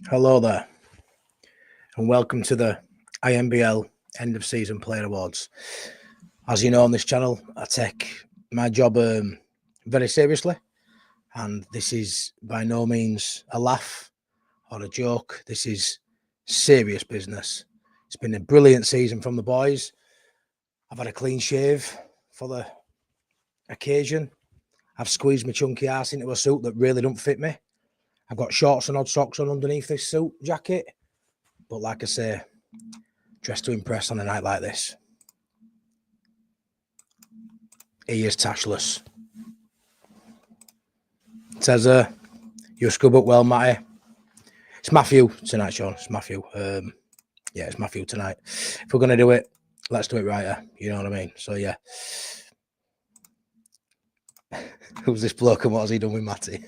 Hello there, and welcome to the Inbl End of Season Player Awards. As you know, on this channel, I take my job very seriously, and this is by no means a laugh or a joke. This is serious business. It's been a brilliant season from the boys. I've had a clean shave for the occasion. I've squeezed my chunky ass into a suit that really don't fit me. I've got shorts and odd socks on underneath this suit jacket. But like I say, dressed to impress on a night like this. He is tashless. Says, you scrub up well, Matty. It's Matthew tonight, Sean. It's Matthew. Yeah, it's Matthew tonight. If we're going to do it, let's do it right. You know what I mean? So, yeah. Who's this bloke and what has he done with Matty?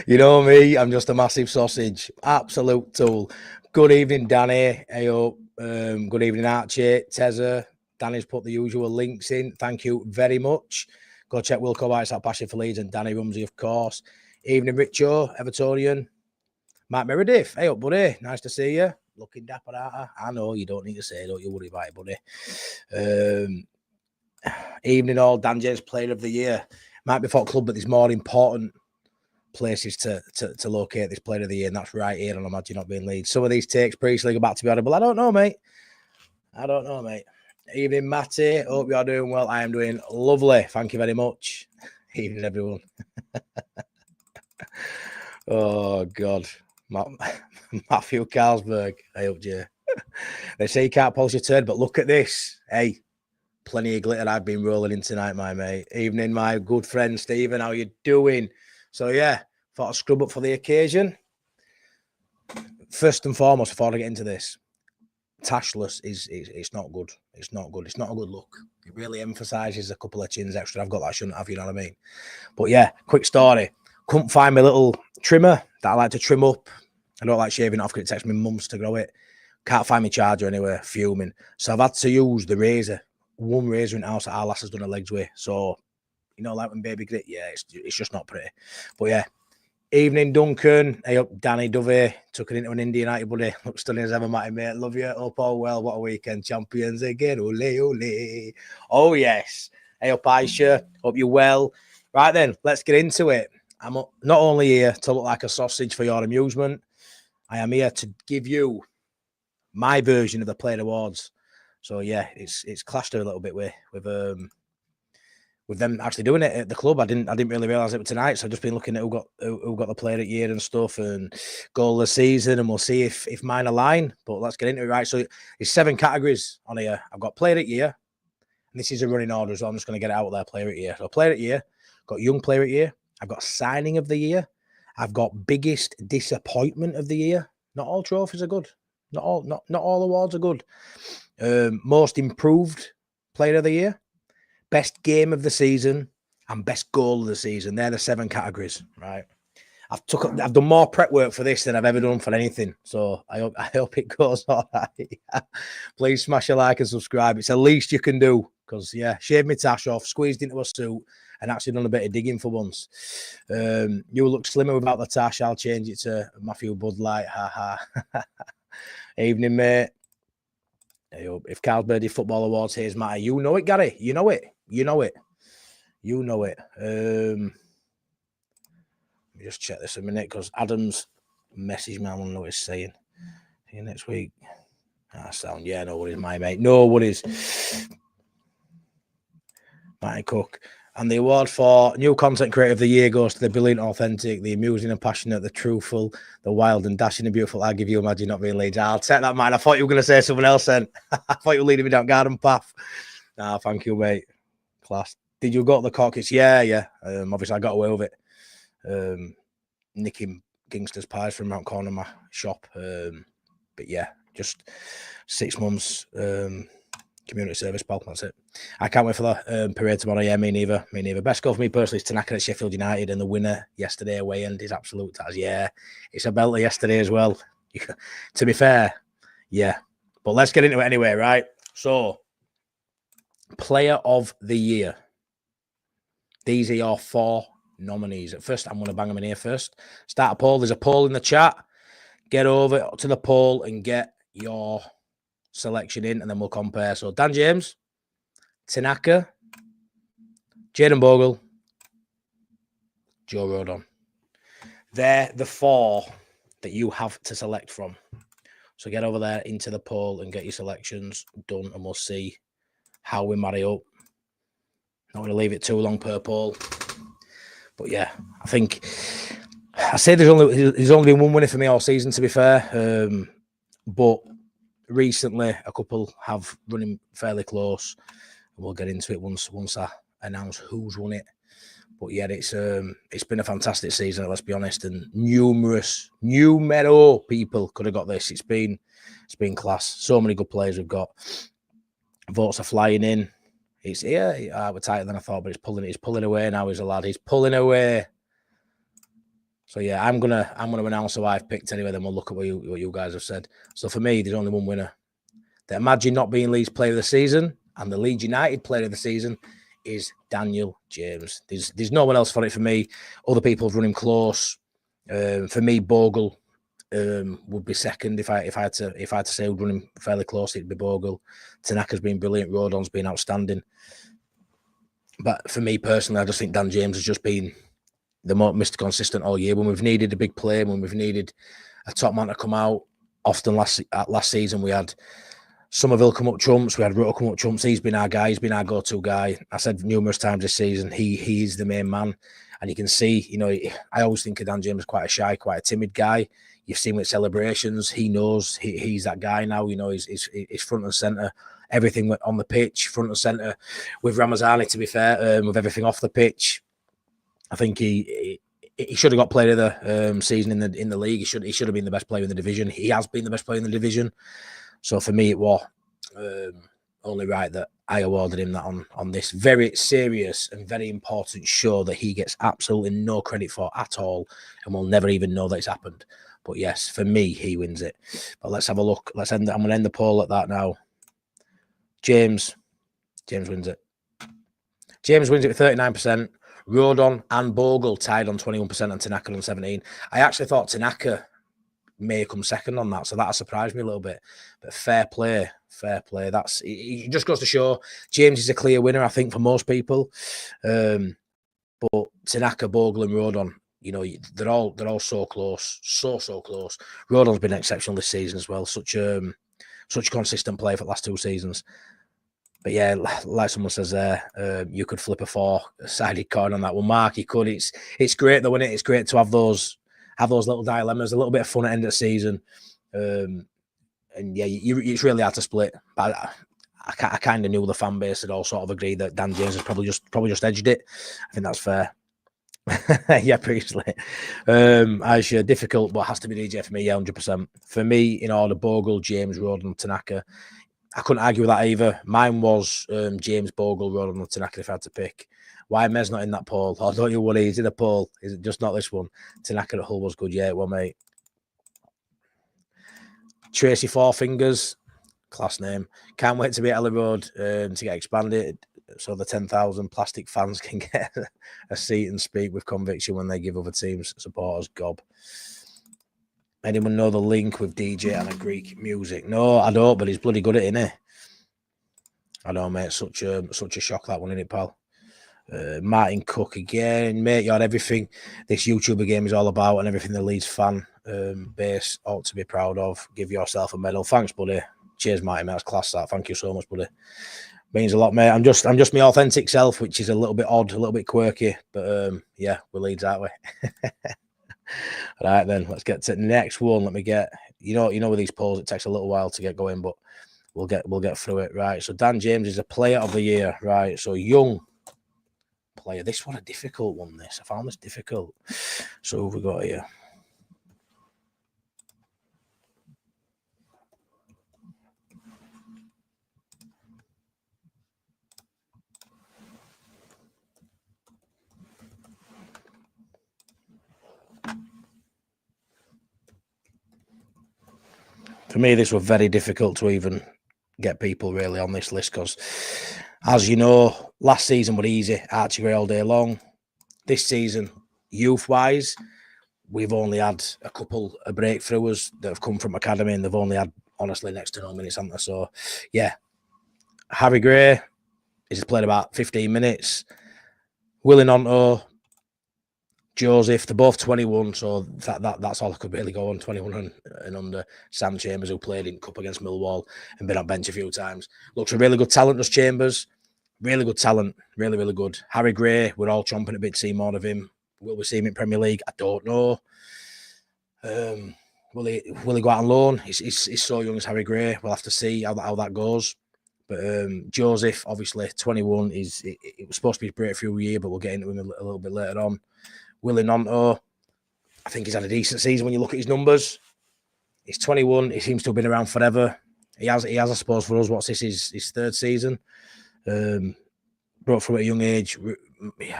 You know me, I'm just a massive sausage. Absolute tool. Good evening, Danny. Hey up. Good evening, Archie. Tezza. Danny's put the usual links in. Thank you very much. Go check Wilco White's at Passion for Leeds and Danny Rumsey, of course. Evening, Richo, Evertonian. Matt Meredith. Hey up, buddy. Nice to see you. Looking dapper, aren't I know you don't need to say, don't you worry about it, buddy. Evening all, Dan James Player of the Year. Might be for club, but there's more important places to locate this Player of the Year, and that's right here on Imagine Not Being Leeds. Some of these takes previously go back to be audible. I don't know, mate. Evening, Matty. Hope you are doing well. I am doing lovely. Thank you very much. Evening, everyone. Oh, God. Matthew Carlsberg. Hey up, Jay. They say you can't polish your turd, but look at this. Hey, plenty of glitter I've been rolling in tonight, my mate. Evening, my good friend, Stephen. How you doing? So, yeah, thought I'd scrub up for the occasion. First and foremost, before I get into this, tashless it's not good. It's not good. It's not a good look. It really emphasises a couple of chins extra I've got that I shouldn't have, you know what I mean? But yeah, quick story. Couldn't find my little trimmer that I like to trim up. I don't like shaving it off because it takes me months to grow it. Can't find my charger anywhere, fuming. So I've had to use the razor. One razor in the house that our lass has done her legs with. So, you know, like when baby grit, yeah, it's just not pretty. But yeah. Evening, Duncan. Hey up, Danny Dovey. Took it into an Indy United, buddy. Look stunning as ever, Matty, mate. Love you. Hope all well. What a weekend. Champions again. Ole, ole. Oh, yes. Hey up, Aisha. Hope you're well. Right then, let's get into it. I'm not only here to look like a sausage for your amusement, I am here to give you my version of the Player Awards. So, yeah, it's clashed a little bit with them actually doing it at the club. I didn't really realise it was tonight, so I've just been looking at who got the Player of the Year and stuff and goal of the season, and we'll see if mine align. But let's get into it, right? So it's 7 categories on here. I've got Player of the Year, and this is a running order, so I'm just going to get it out there. Player of the Year. So Player of the Year, got Young Player of the Year. I've got Signing of the Year. I've got Biggest Disappointment of the Year. Not all trophies are good. Not all awards are good. Most Improved Player of the Year. Best Game of the Season and Best Goal of the Season. They're the 7 categories, right? I've done more prep work for this than I've ever done for anything. So I hope it goes all right. Please smash a like and subscribe. It's the least you can do. Because, yeah, shaved my tash off, squeezed into a suit, and actually done a bit of digging for once. You look slimmer without the tash. I'll change it to Matthew Bud Light. Ha ha. Evening, mate. If Carlsberg did Football Awards, here's Matty. You know it, Gary. You know it. Let me just check this a minute because Adam's messaged me. I want to know what he's saying. See you next week. Sound. Yeah, no worries, my mate. No worries. Matty Cook. And the award for New Content Creator of the Year goes to the brilliant, authentic, the amusing and passionate, the truthful, the wild and dashing and beautiful. I give you Imagine Not Being Leeds. I'll take that, man. I thought you were going to say something else then. I thought you were leading me down garden path. Nah, thank you, mate. Class. Did you go to the caucus? Yeah. Obviously, I got away with it. Nicking gangsters' pies from around corner of my shop. But yeah, just 6 months community service, pal. That's it. I can't wait for the parade tomorrow. Yeah, me neither. Best goal for me personally is Tanaka at Sheffield United, and the winner yesterday away end is absolute taz. Yeah, it's a belter yesterday as well. To be fair, yeah. But let's get into it anyway, right? So, Player of the Year. These are your 4 nominees. At first, I'm going to bang them in here first. Start a poll. There's a poll in the chat. Get over to the poll and get your selection in, and then we'll compare. So Dan James, Tanaka, Jayden Bogle, Joe Rodon. They're the 4 that you have to select from. So get over there into the poll and get your selections done, and we'll see how we marry up. Not going to leave it too long per poll. But yeah, I think I say there's only been one winner for me all season, to be fair. But recently, a couple have running fairly close. And we'll get into it once I announce who's won it. But yeah, it's been a fantastic season, let's be honest, and numero people could have got this. It's been class. So many good players we've got. Votes are flying in. We're tighter than I thought, but he's pulling away now. He's a lad. He's pulling away. So yeah, I'm gonna announce who I've picked anyway. Then we'll look at what you guys have said. So for me, there's only one winner. The Imagine Not Being Leeds Player of the Season and the Leeds United Player of the Season is Daniel James. There's no one else for it for me. Other people have run him close. For me, Bogle would be second if I had to say who'd run him fairly close. It'd be Bogle. Tanaka's been brilliant. Rodon's been outstanding. But for me personally, I just think Dan James has just been the most consistent all year. When we've needed a big play, when we've needed a top man to come out, often last season we had Somerville come up trumps, we had Rutter come up trumps. He's been our guy, he's been our go-to guy. I said numerous times this season, he is the main man. And you can see, I always think of Dan James as quite a shy, quite a timid guy. You've seen with celebrations, he knows he's that guy now. He's front and centre. Everything on the pitch, front and centre. With Ramazani, to be fair, with everything off the pitch, I think he should have got player of the season in the league. He should have been the best player in the division. He has been the best player in the division. So for me, it was only right that I awarded him that on this very serious and very important show that he gets absolutely no credit for at all, and we'll never even know that it's happened. But yes, for me, he wins it. But let's have a look. I'm going to end the poll at that now. James wins it. James wins it with 39%. Rodon and Bogle tied on 21% and Tanaka on 17%. I actually thought Tanaka may come second on that, so that surprised me a little bit. But fair play. It just goes to show James is a clear winner, I think, for most people. But Tanaka, Bogle, and Rodon, they're all so close, so close. Rodon's been exceptional this season as well. Such a consistent play for the last 2 seasons. But yeah, like someone says there, you could flip a 4-sided coin on that one. Mark, you could. It's great though, isn't it? It's great to have those little dilemmas, a little bit of fun at the end of the season. And yeah, it's really hard to split. But I kind of knew the fan base had all sort of agreed that Dan James has probably just edged it. I think that's fair. Yeah, previously. Actually, difficult, but has to be DJ for me. Yeah, 100%. For me, in order, Bogle, James, Rodon, Tanaka. I couldn't argue with that either. Mine was James, Bogle, Rodon, and Tanaka if I had to pick. Why Mez not in that poll? Or don't you worry, he's in a poll. Is it just not this one? Tanaka at Hull was good, yeah, well, mate. Tracy Four Fingers, class name. Can't wait to be at Ellie Road to get expanded so the 10,000 plastic fans can get a seat and speak with conviction when they give other teams supporters gob. Anyone know the link with DJ and a Greek music? No, I don't, but he's bloody good at it, innit? I know, mate. Such a shock, that one, innit, pal? Martin Cook again, mate. You had everything this YouTuber game is all about and everything the Leeds fan base ought to be proud of. Give yourself a medal. Thanks, buddy. Cheers, Martin, mate. That's class, that. Thank you so much, buddy. Means a lot, mate. I'm just my authentic self, which is a little bit odd, a little bit quirky, but yeah, we're Leeds, aren't we? All right, then let's get to the next one. Let me get with these polls, it takes a little while to get going, but we'll get through it. Right. So Dan James is a player of the year. Right. So young player. This one a difficult one. I found this difficult. So who have we got here? For me, this was very difficult to even get people really on this list because, as you know, last season was easy. Archie Gray all day long. this season, youth-wise, we've only had a couple of breakthroughs that have come from academy, and they've only had, honestly, next to no minutes, haven't they? So, yeah. Harry Gray, he's played about 15 minutes. Willie Nonto, Joseph, they're both 21, so that's all I could really go on, 21 and under. Sam Chambers, who played in Cup against Millwall and been on bench a few times. Looks a really good talent, does Chambers. Really good talent. Really, really good. Harry Gray, we're all chomping a bit to see more of him. Will we see him in Premier League? I don't know. Will he go out on loan? He's so young as Harry Gray. We'll have to see how that goes. But Joseph, obviously, 21, it was supposed to be a breakthrough year, but we'll get into him a little bit later on. Willie Nonto, I think he's had a decent season when you look at his numbers. He's 21. He seems to have been around forever. He has, I suppose, for us, what's this, his third season. Brought from at a young age,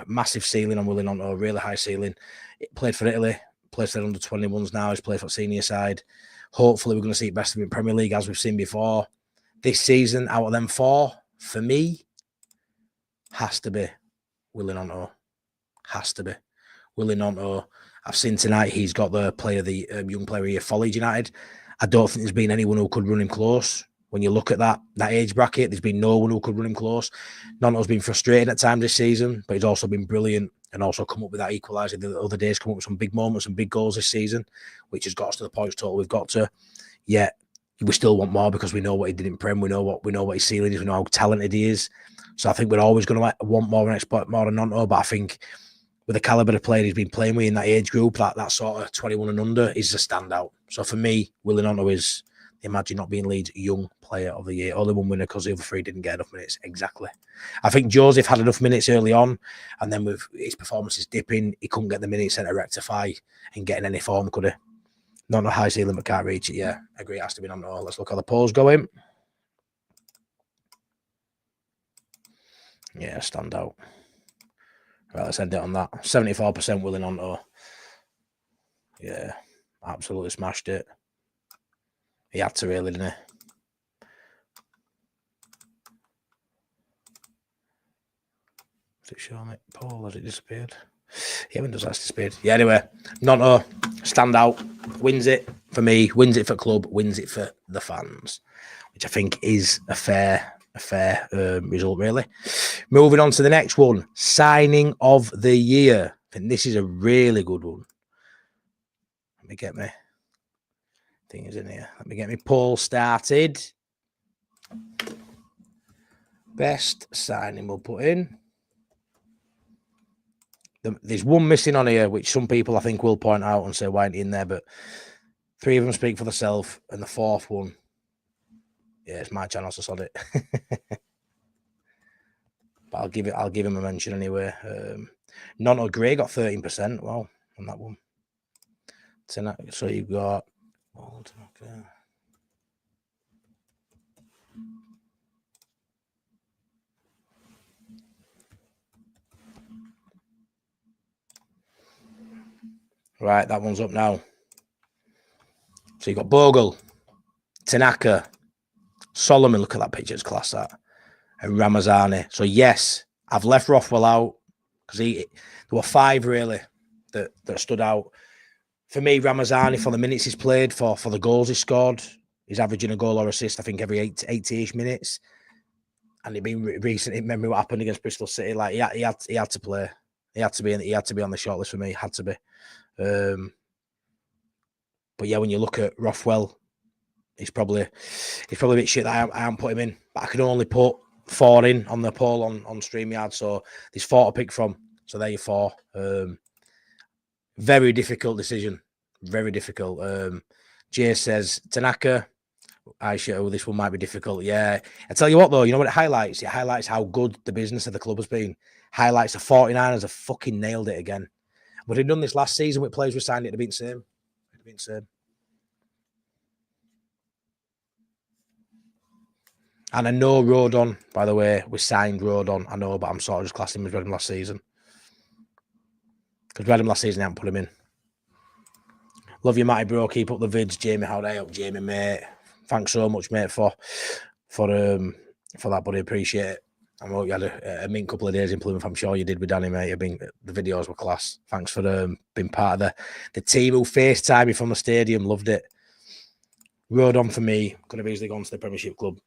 massive ceiling on Willie Nonto, really high ceiling. Played for Italy, plays for the under 21s now. He's played for the senior side. Hopefully, we're going to see best of him in Premier League, as we've seen before. This season, out of them four, for me, has to be Willie Nonto. Has to be Willie Nonto. I've seen tonight he's got the player, the young player of the year for Leeds United. I don't think there's been anyone who could run him close. When you look at that age bracket, there's been no one who could run him close. Nonto's been frustrating at times this season, but he's also been brilliant and also come up with that equaliser the other days, come up with some big moments and big goals this season, which has got us to the points total we've got to. Yet we still want more because we know what he did in Prem. We know what his ceiling is. We know how talented he is. So I think we're always going to want more and expect more than Nonto. But I think with the calibre of player he's been playing with in that age group, that sort of 21 and under, is a standout. So for me, Willie Nonto is Imagine Not Being Leeds young player of the year. Only one winner because the other three didn't get enough minutes. Exactly. I think Joseph had enough minutes early on, and then with his performances dipping, he couldn't get the minutes to rectify and get in any form, could he? Not a high ceiling, but can't reach it. Yeah, I agree. It has to be Nonto. Let's look how the polls going. Yeah, stand out. Right, let's end it on that. 74% Willie Nonto. Yeah, absolutely smashed it. He had to, really, didn't he? Is it showing it? Paul, has it disappeared? Yeah, when does that disappeared? Yeah, anyway, Nonto, stand out, wins it for me, wins it for club, wins it for the fans, which I think is a fair result, really. Moving on to the next one, signing of the year. I think this is a really good one. Let me get my things in here. Let me get my poll started. Best signing we'll put in. There's one missing on here, which some people I think will point out and say why ain't in there, but three of them speak for themselves, and the fourth one, yeah, it's my channel, so sod it. But I'll give him a mention anyway. Nonto Gray got 13%. Wow, on that one. So you've got right, that one's up now. So you've got Bogle, Tanaka, Solomon, look at that picture, it's class, that. And Ramazani. So yes, I've left Rothwell out because there were five really that stood out. For me, Ramazani, for the minutes he's played, for the goals he scored, he's averaging a goal or assist, I think, every 80-ish minutes. And it been recent. Remember what happened against Bristol City? Like he had to play. He had to be on the shortlist for me. Had to be. But yeah, when you look at Rothwell, he's probably a bit shit that I haven't put him in. But I can only put 4 in on the poll on StreamYard. So there's 4 to pick from. So there you 4. Very difficult decision. Very difficult. Jay says Tanaka. This one might be difficult. Yeah. I tell you what, though, you know what it highlights? It highlights how good the business of the club has been. Highlights the 49ers have fucking nailed it again. But they've done this last season with players we signed, it'd have been the same. It'd have been the same. And I know Rodon, by the way, we signed Rodon. I know, but I'm sort of just classing him as read him last season. Because read him last season, I haven't put him in. Love you, Matty, bro. Keep up the vids, Jamie. How they up, Jamie, mate? Thanks so much, mate, for that, buddy. Appreciate it. I hope you had a mint couple of days in Plymouth. I'm sure you did with Danny, mate. The videos were class. Thanks for being part of the team who FaceTimed me from the stadium. Loved it. Rode on for me. Could have easily gone to the Premiership club.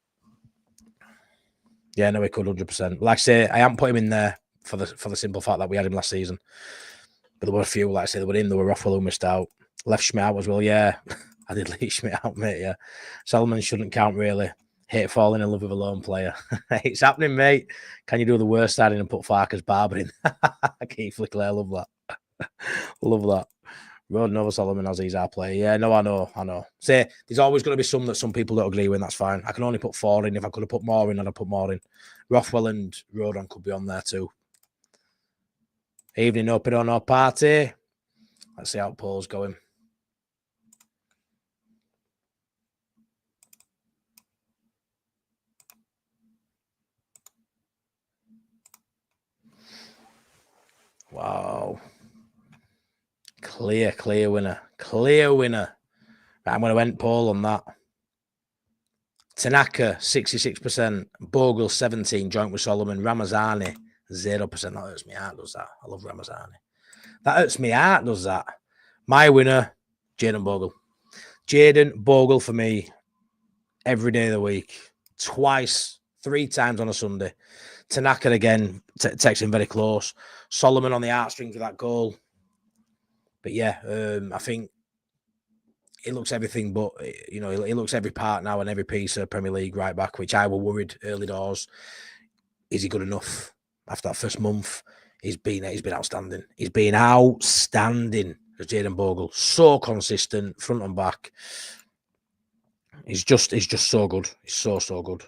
Yeah, no, he could 100%. Like I say, I haven't put him in there for the simple fact that we had him last season. But there were a few, like I say, there were him, there were Rothwell who missed out. Left Schmidt out as well, yeah. I did leave Schmidt out, mate, yeah. Solomon shouldn't count, really. Hate falling in love with a lone player. It's happening, mate. Can you do the worst side and put Farker's Barber in? Keith Leclerc, love that. Love that. Roden over Solomon as he's our player. Yeah, no, I know. Say, there's always going to be some that some people don't agree with, and that's fine. I can only put 4 in. If I could have put more in, I'd have put more in. Rothwell and Rodon could be on there too. Evening open on our party. Let's see how the poll's going. Wow. Clear winner. Clear winner. Right, I'm going to end poll on that. Tanaka, 66%. Bogle, 17%. Joint with Solomon. Ramazani, 0%. That hurts me heart, does that? I love Ramazani. That hurts me heart, does that? My winner, Jaden Bogle. Jaden Bogle for me every day of the week. Twice, 3 times on a Sunday. Tanaka again, texting very close. Solomon on the heartstrings with that goal. But yeah, I think it looks everything but, you know, it looks every part now and every piece of Premier League right back, which I were worried early doors. Is he good enough? After that first month, he's been outstanding. He's been outstanding as Jaden Bogle. So consistent, front and back. He's just so good. He's so good.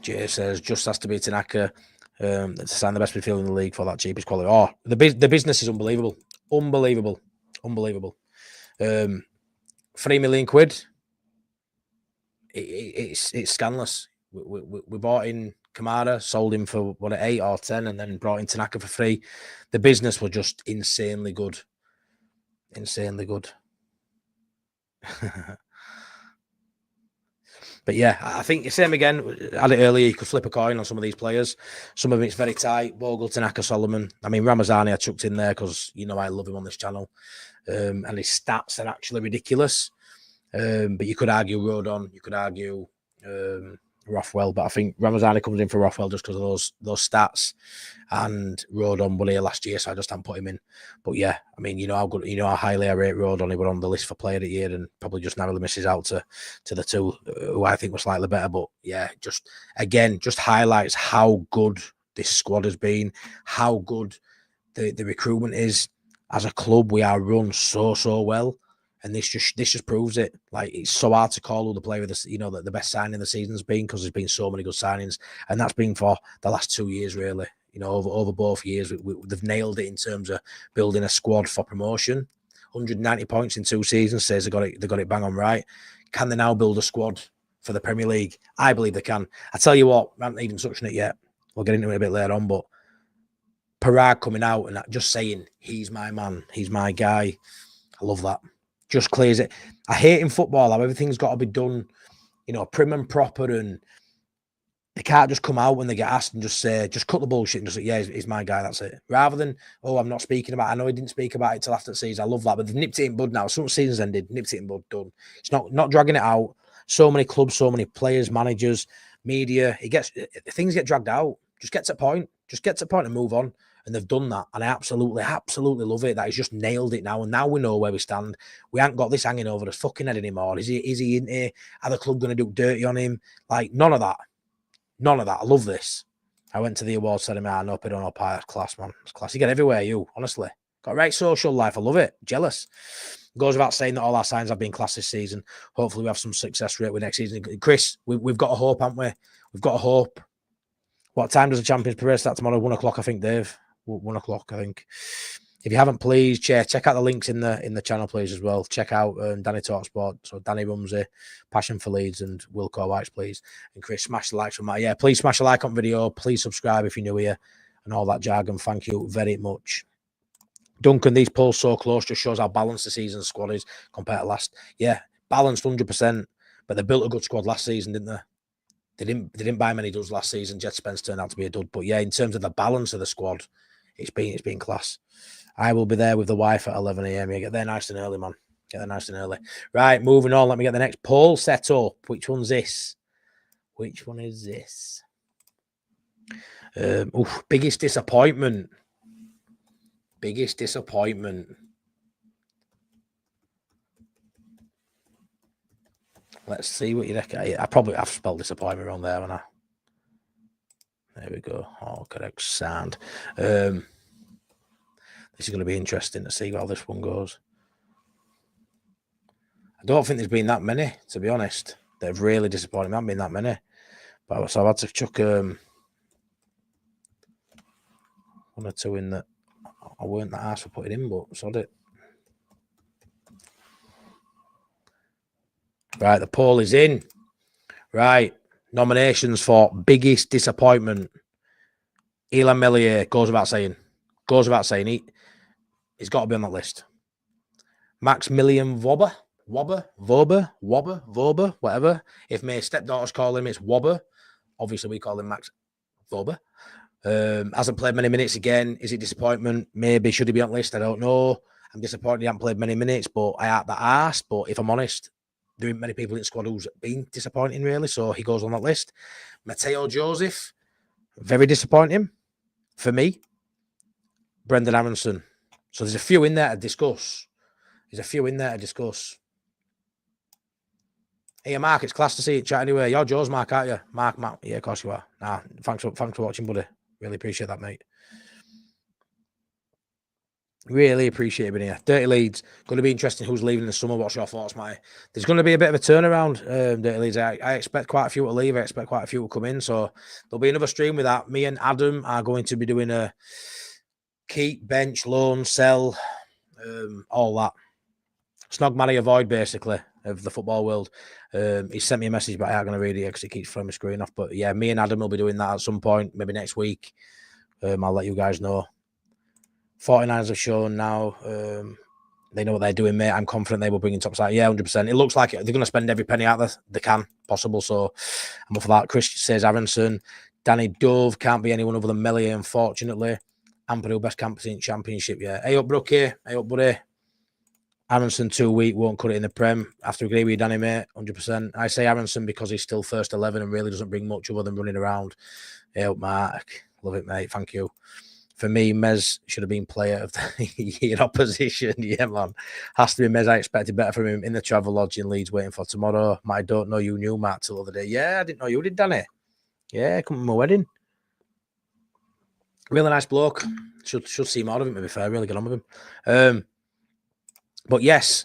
Jay says, just has to be Tanaka to sign the best midfielder in the league for that cheapest quality. Oh, the business is unbelievable. Unbelievable. 3 million quid. It's scandalous. We bought in Kamara, sold him for what, 8 or 10, and then brought in Tanaka for free. The business was just insanely good. But yeah, I think the same again. I had it earlier. You could flip a coin on some of these players. Some of it's very tight. Bogle, Tanaka, Solomon. I mean, Ramazani I chucked in there because, you know, I love him on this channel. And his stats are actually ridiculous. But you could argue Rodon. You could argue Rothwell. But I think Ramazani comes in for Rothwell just because of those stats. And Rodon won here last year, so I just haven't put him in. But yeah, I mean, you know how highly I rate Rodon. He were on the list for player of the year and probably just narrowly misses out to the 2 who I think were slightly better. But yeah, just highlights how good this squad has been, how good the recruitment is. As a club, we are run so well. And this just proves it. Like, it's so hard to call who the player of the, you know, the best signing of the season's been, because there's been so many good signings, and that's been for the last 2 years, really. You know, over both years, they've nailed it in terms of building a squad for promotion. 190 points in 2 seasons says they got it bang on right. Can they now build a squad for the Premier League? I believe they can. I tell you what, I haven't even touched on it yet. We'll get into it a bit later on, but Parag coming out and just saying, he's my man, he's my guy. I love that. Just clears it. I hate in football how everything's got to be done, you know, prim and proper, and they can't just come out when they get asked and just say, just cut the bullshit and just say, yeah, he's my guy, that's it. Rather than, oh, I'm not speaking about it. I know he didn't speak about it till after the season. I love that, but they've nipped it in bud now. Some seasons ended, nipped it in bud, done. It's not dragging it out. So many clubs, so many players, managers, media, things get dragged out. Just get to a point. Just get to a point and move on. And they've done that. And I absolutely love it. That he's just nailed it now. And now we know where we stand. We haven't got this hanging over his fucking head anymore. Is he in here? Are the club going to do dirty on him? Like, none of that. None of that. I love this. I went to the awards ceremony. I know it on our pie. That's class, man. It's class. You get everywhere, you, honestly. Got a right social life. I love it. Jealous. Goes without saying that all our signs have been class this season. Hopefully we have some success rate with next season. Chris, we've got a hope, haven't we? We've got a hope. What time does the Champions Parade start tomorrow? 1 o'clock, I think, Dave. 1 o'clock, I think. If you haven't, please check out the links in the channel, please, as well. Check out Danny Talk Sport. So Danny Rumsey, Passion for Leeds, and Wilco Whites, please. And Chris, smash the likes on that. Yeah, please smash a like on video. Please subscribe if you're new here, and all that jargon. Thank you very much. Duncan, these polls so close just shows how balanced the season squad is compared to last. Yeah, balanced 100%. But they built a good squad last season, didn't they? They didn't buy many duds last season. Jed Spence turned out to be a dud. But yeah, in terms of the balance of the squad, it's been class. I will be there with the wife at 11 a.m. You get there nice and early, man. Get there nice and early. Right, moving on. Let me get the next poll set up. Which one's this? Which one is this? Biggest disappointment. Biggest disappointment. Let's see what you reckon. I've spelled disappointment wrong there, haven't I? There we go. Oh, correct sound. This is going to be interesting to see how this one goes. I don't think there's been that many, to be honest. They've really disappointed me. There haven't been that many. But so I've had to chuck one or two in that I weren't that arsed for putting in, but sod it. Right, the poll is in. Right, nominations for biggest disappointment. Elan Melier goes without saying. Goes without saying. He's got to be on that list. Maximilian Wobber, whatever. If my stepdaughters call him, it's Wobber. Obviously, we call him Max Wobber. Hasn't played many minutes again. Is it disappointment? Maybe. Should he be on the list? I don't know. I'm disappointed he hasn't played many minutes, but I had that asked. But if I'm honest, there aren't many people in the squad who's been disappointing, really. So he goes on that list. Mateo Joseph, very disappointing for me. Brendan Aronson. So there's a few in there to discuss. Hey, Mark, it's class to see you chat anyway. You're Joe's Mark, aren't you? Mark. Yeah, of course you are. Nah, thanks for watching, buddy. Really appreciate that, mate. Really appreciate it being here. Dirty Leeds. Going to be interesting who's leaving in the summer. What's your thoughts, mate? There's going to be a bit of a turnaround, Dirty Leeds. I expect quite a few to leave. I expect quite a few to come in. So there'll be another stream with that. Me and Adam are going to be doing a keep, bench, loan, sell, all that. Snog, marry, avoid, basically, of the football world. He sent me a message, but I'm not going to read it because it keeps throwing my screen off. But yeah, me and Adam will be doing that at some point, maybe next week. I'll let you guys know. 49ers have shown now. They know what they're doing, mate. I'm confident they will bring in top side. Yeah, 100%. It looks like they're going to spend every penny out there they can possible. So I'm up for that. Chris says Aronson. Danny Dove can't be anyone other than Melier, unfortunately. Ampadu, best campus in championship. Yeah. Hey up, Brookie. Hey up, buddy. Aronson 2 week won't cut it in the Prem. Have to agree with you, Danny, mate. 100%. I say Aronson because he's still first 11 and really doesn't bring much other than running around. Hey up, Mark. Love it, mate. Thank you. For me, Mez should have been player of the year opposition. Yeah, man. Has to be Mez. I expected better from him in the travel lodge in Leeds waiting for tomorrow. I don't know you knew Matt till the other day. Yeah, I didn't know you did, Danny. Yeah, come to my wedding. Really nice bloke. Should see more of him, to be fair. Really get on with him. But yes.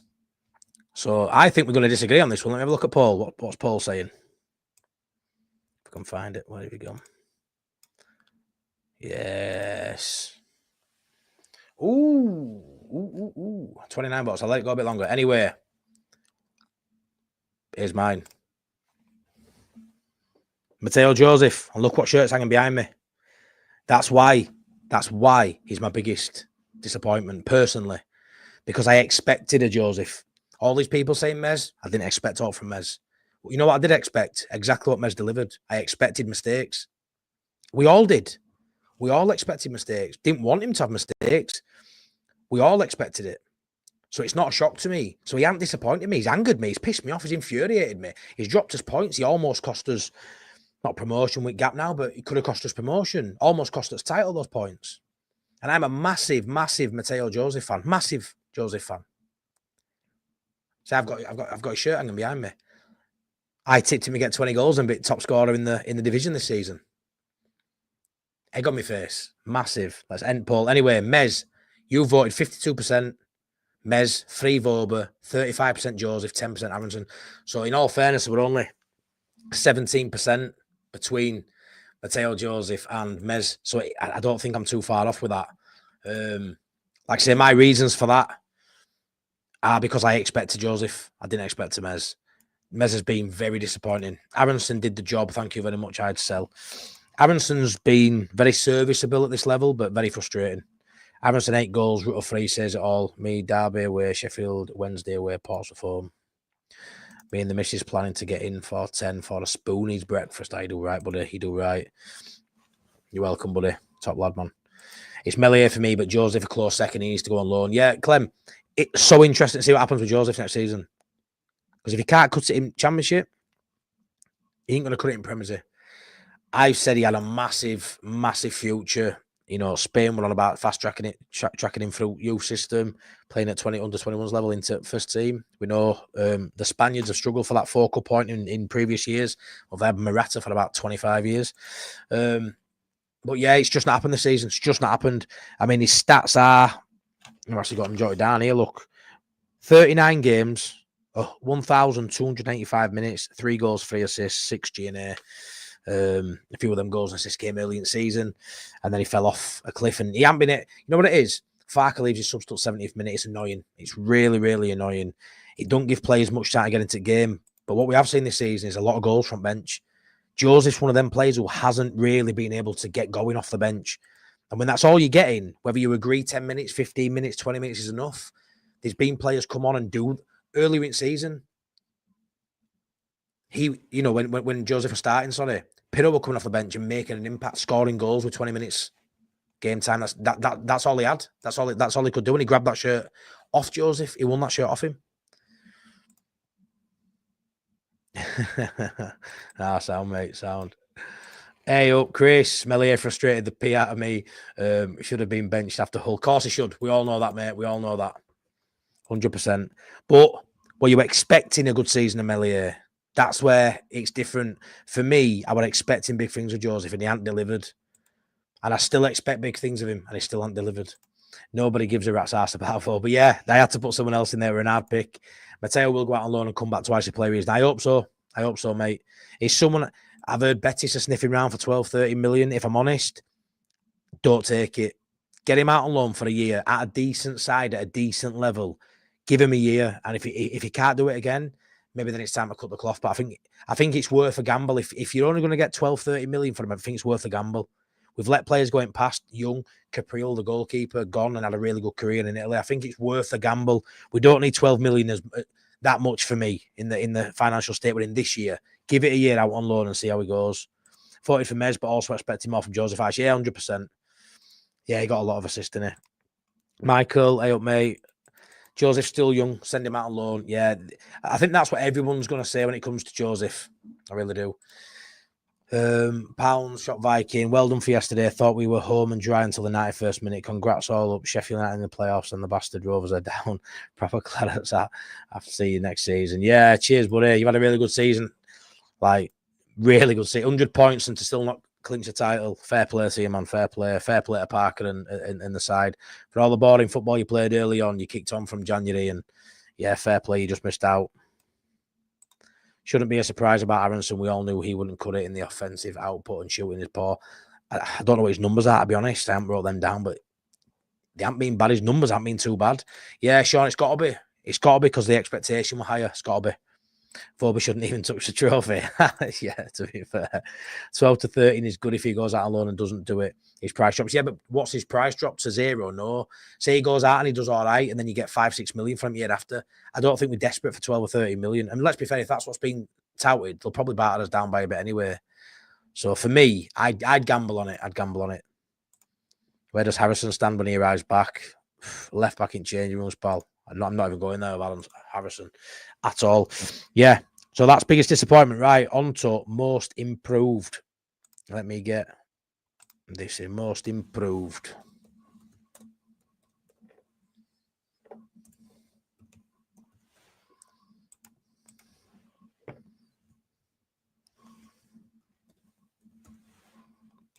So I think we're going to disagree on this one. Let me have a look at Paul. What's Paul saying? If I can find it. Where have you gone? Yes. Ooh. 29 bucks. I'll let it go a bit longer. Anyway, here's mine. Mateo Joseph. And look what shirt's hanging behind me. That's why he's my biggest disappointment, personally. Because I expected a Joseph. All these people saying Mez, I didn't expect all from Mez. You know what I did expect? Exactly what Mez delivered. I expected mistakes. We all did. We all expected mistakes. Didn't want him to have mistakes. We all expected it. So it's not a shock to me. So he hasn't disappointed me. He's angered me. He's pissed me off. He's infuriated me. He's dropped us points. He almost cost us, not promotion with Gap now, but he could have cost us promotion. Almost cost us title, those points. And I'm a massive, massive Mateo Joseph fan. Massive Joseph fan. So I've got his shirt hanging behind me. I tipped him to get 20 goals and be top scorer in the division this season. Egg on my face. Massive. Let's end poll. Anyway, Mez, you voted 52%. Mez, 3 Vober, 35% Joseph, 10% Aronson. So in all fairness, we're only 17% between Mateo Joseph and Mez. So I don't think I'm too far off with that. Like I say, my reasons for that are because I expected Joseph. I didn't expect Mez. Mez has been very disappointing. Aronson did the job. Thank you very much. I'd sell. Aronson's been very serviceable at this level, but very frustrating. Aronson 8 goals, Rutter 3 says it all. Me, Derby away, Sheffield Wednesday away, Portsmouth home. Me and the missus planning to get in for 10 for a Spoonies breakfast. I do right, buddy. You do right. You're welcome, buddy. Top lad, man. It's Melier for me, but Joseph a close second. He needs to go on loan. Yeah, Clem, it's so interesting to see what happens with Joseph next season. Because if he can't cut it in Championship, he ain't going to cut it in Premier. I've said he had a massive, massive future. You know, Spain were on about fast tracking him through youth system, playing at under 21s level into first team. We know the Spaniards have struggled for that focal point in previous years. Well, they've had Morata for about 25 years. But yeah, it's just not happened this season. It's just not happened. I mean, his stats are, I've actually got them jotted down here. Look, 39 games, 1,285 minutes, 3 goals, 3 assists, 6 GNA. A few of them goals and assists came early in the season, and then he fell off a cliff. And he hadn't been it. You know what it is? Farke leaves his subs till 70th minute. It's annoying. It's really, really annoying. It don't give players much time to get into the game. But what we have seen this season is a lot of goals from bench. Joseph's one of them players who hasn't really been able to get going off the bench. And when that's all you're getting, whether you agree 10 minutes, 15 minutes, 20 minutes is enough, there's been players come on and do earlier in season. When Joseph was starting, Pirro were coming off the bench and making an impact, scoring goals with 20 minutes game time. That's all he had. That's all he could do. And he grabbed that shirt off Joseph. He won that shirt off him. Sound, mate, sound. Hey up, Chris. Melier frustrated the pee out of me. Should have been benched after Hull. Of course he should. We all know that, mate. We all know that. 100%. But were you expecting a good season of Melier? That's where it's different. For me, I was expecting big things of Joseph, and he hadn't delivered. And I still expect big things of him, and he still hasn't delivered. Nobody gives a rat's ass about it. But yeah, they had to put someone else in there with an hard pick. Matteo will go out on loan and come back twice a player. I hope so. I hope so, mate. He's someone... I've heard Betis are sniffing around for 12, 30 million. If I'm honest, don't take it. Get him out on loan for a year at a decent side, at a decent level. Give him a year. And if he can't do it again, maybe then it's time to cut the cloth. But I think it's worth a gamble. If you're only going to get 12, 30 million for him, I think it's worth a gamble. We've let players going past Young, Capriel, the goalkeeper, gone and had a really good career in Italy. I think it's worth a gamble. We don't need 12 million as that much for me in the financial state we're in this year. Give it a year out on loan and see how he goes. 40 for Mez, but also expecting more from Joseph Ash. Yeah, 100%. Yeah, he got a lot of assists in it. Michael, hey up, mate. Joseph's still young. Send him out on loan. Yeah, I think that's what everyone's going to say when it comes to Joseph. I really do. Pounds, Shot Viking. Well done for yesterday. Thought we were home and dry until the 91st minute. Congrats all up. Sheffield United in the playoffs and the bastard Rovers are down. Proper clarets that. I have to see you next season. Yeah, cheers, buddy. You've had a really good season. Like, really good season. 100 points and to still not clinch a title. Fair play to you, man. Fair play. Fair play to Parker and the side. For all the boring football you played early on, you kicked on from January and, yeah, fair play. You just missed out. Shouldn't be a surprise about Aronson. We all knew he wouldn't cut it in the offensive output and shooting his paw. I don't know what his numbers are, to be honest. I haven't wrote them down, but they haven't been bad. His numbers haven't been too bad. Yeah, Sean, it's got to be. It's got to be because the expectation were higher. It's got to be. Phoebe shouldn't even touch the trophy. Yeah, to be fair. 12 to 13 is good if he goes out alone and doesn't do it. His price drops. Yeah, but what's his price drop to 0? No. Say he goes out and he does all right and then you get 5-6 million from him year after. I don't think we're desperate for 12 or 13 million. And let's be fair, if that's what's been touted, they'll probably batter us down by a bit anyway. So for me, I'd gamble on it. I'd gamble on it. Where does Harrison stand when he arrives back? Left back in changing rooms, pal. I'm not even going there about Harrison at all. Yeah. So that's biggest disappointment. Right. On to most improved. Let me get this in most improved.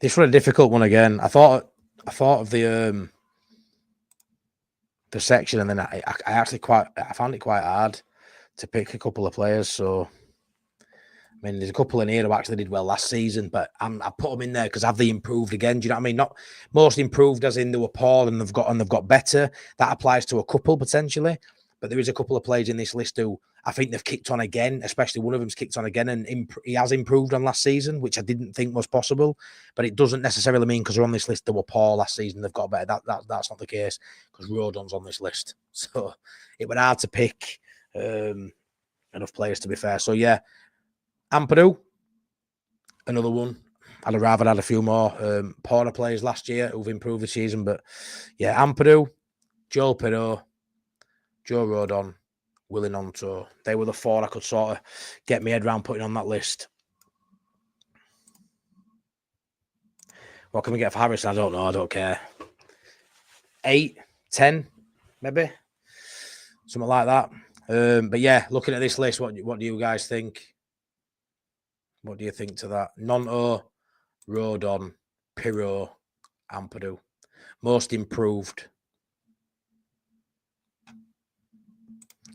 This was a difficult one again. I thought of the section, and then I found it quite hard to pick a couple of players. So, I mean, there's a couple in here who actually did well last season, but I put them in there because have they improved again? Do you know what I mean? Not most improved as in they were poor and they've got better. That applies to a couple potentially, but there is a couple of players in this list who I think they've kicked on again, especially one of them's kicked on again, and he has improved on last season, which I didn't think was possible. But it doesn't necessarily mean because they're on this list they were poor last season, they've got better. That's not the case because Rodon's on this list. So it was hard to pick. enough players, to be fair. So, yeah, Ampadu, another one. I'd have rather had a few more Porter players last year who've improved the season. But, yeah, Ampadu, Joel Pirro, Joe Rodon, Willie Gnonto. They were the 4 I could sort of get my head around putting on that list. What can we get for Harrison? I don't know. I don't care. 8, 10, maybe. Something like that. But yeah, looking at this list, what do you guys think? What do you think to that? Gnonto, Rodon, Pirro, Ampadu. Most improved.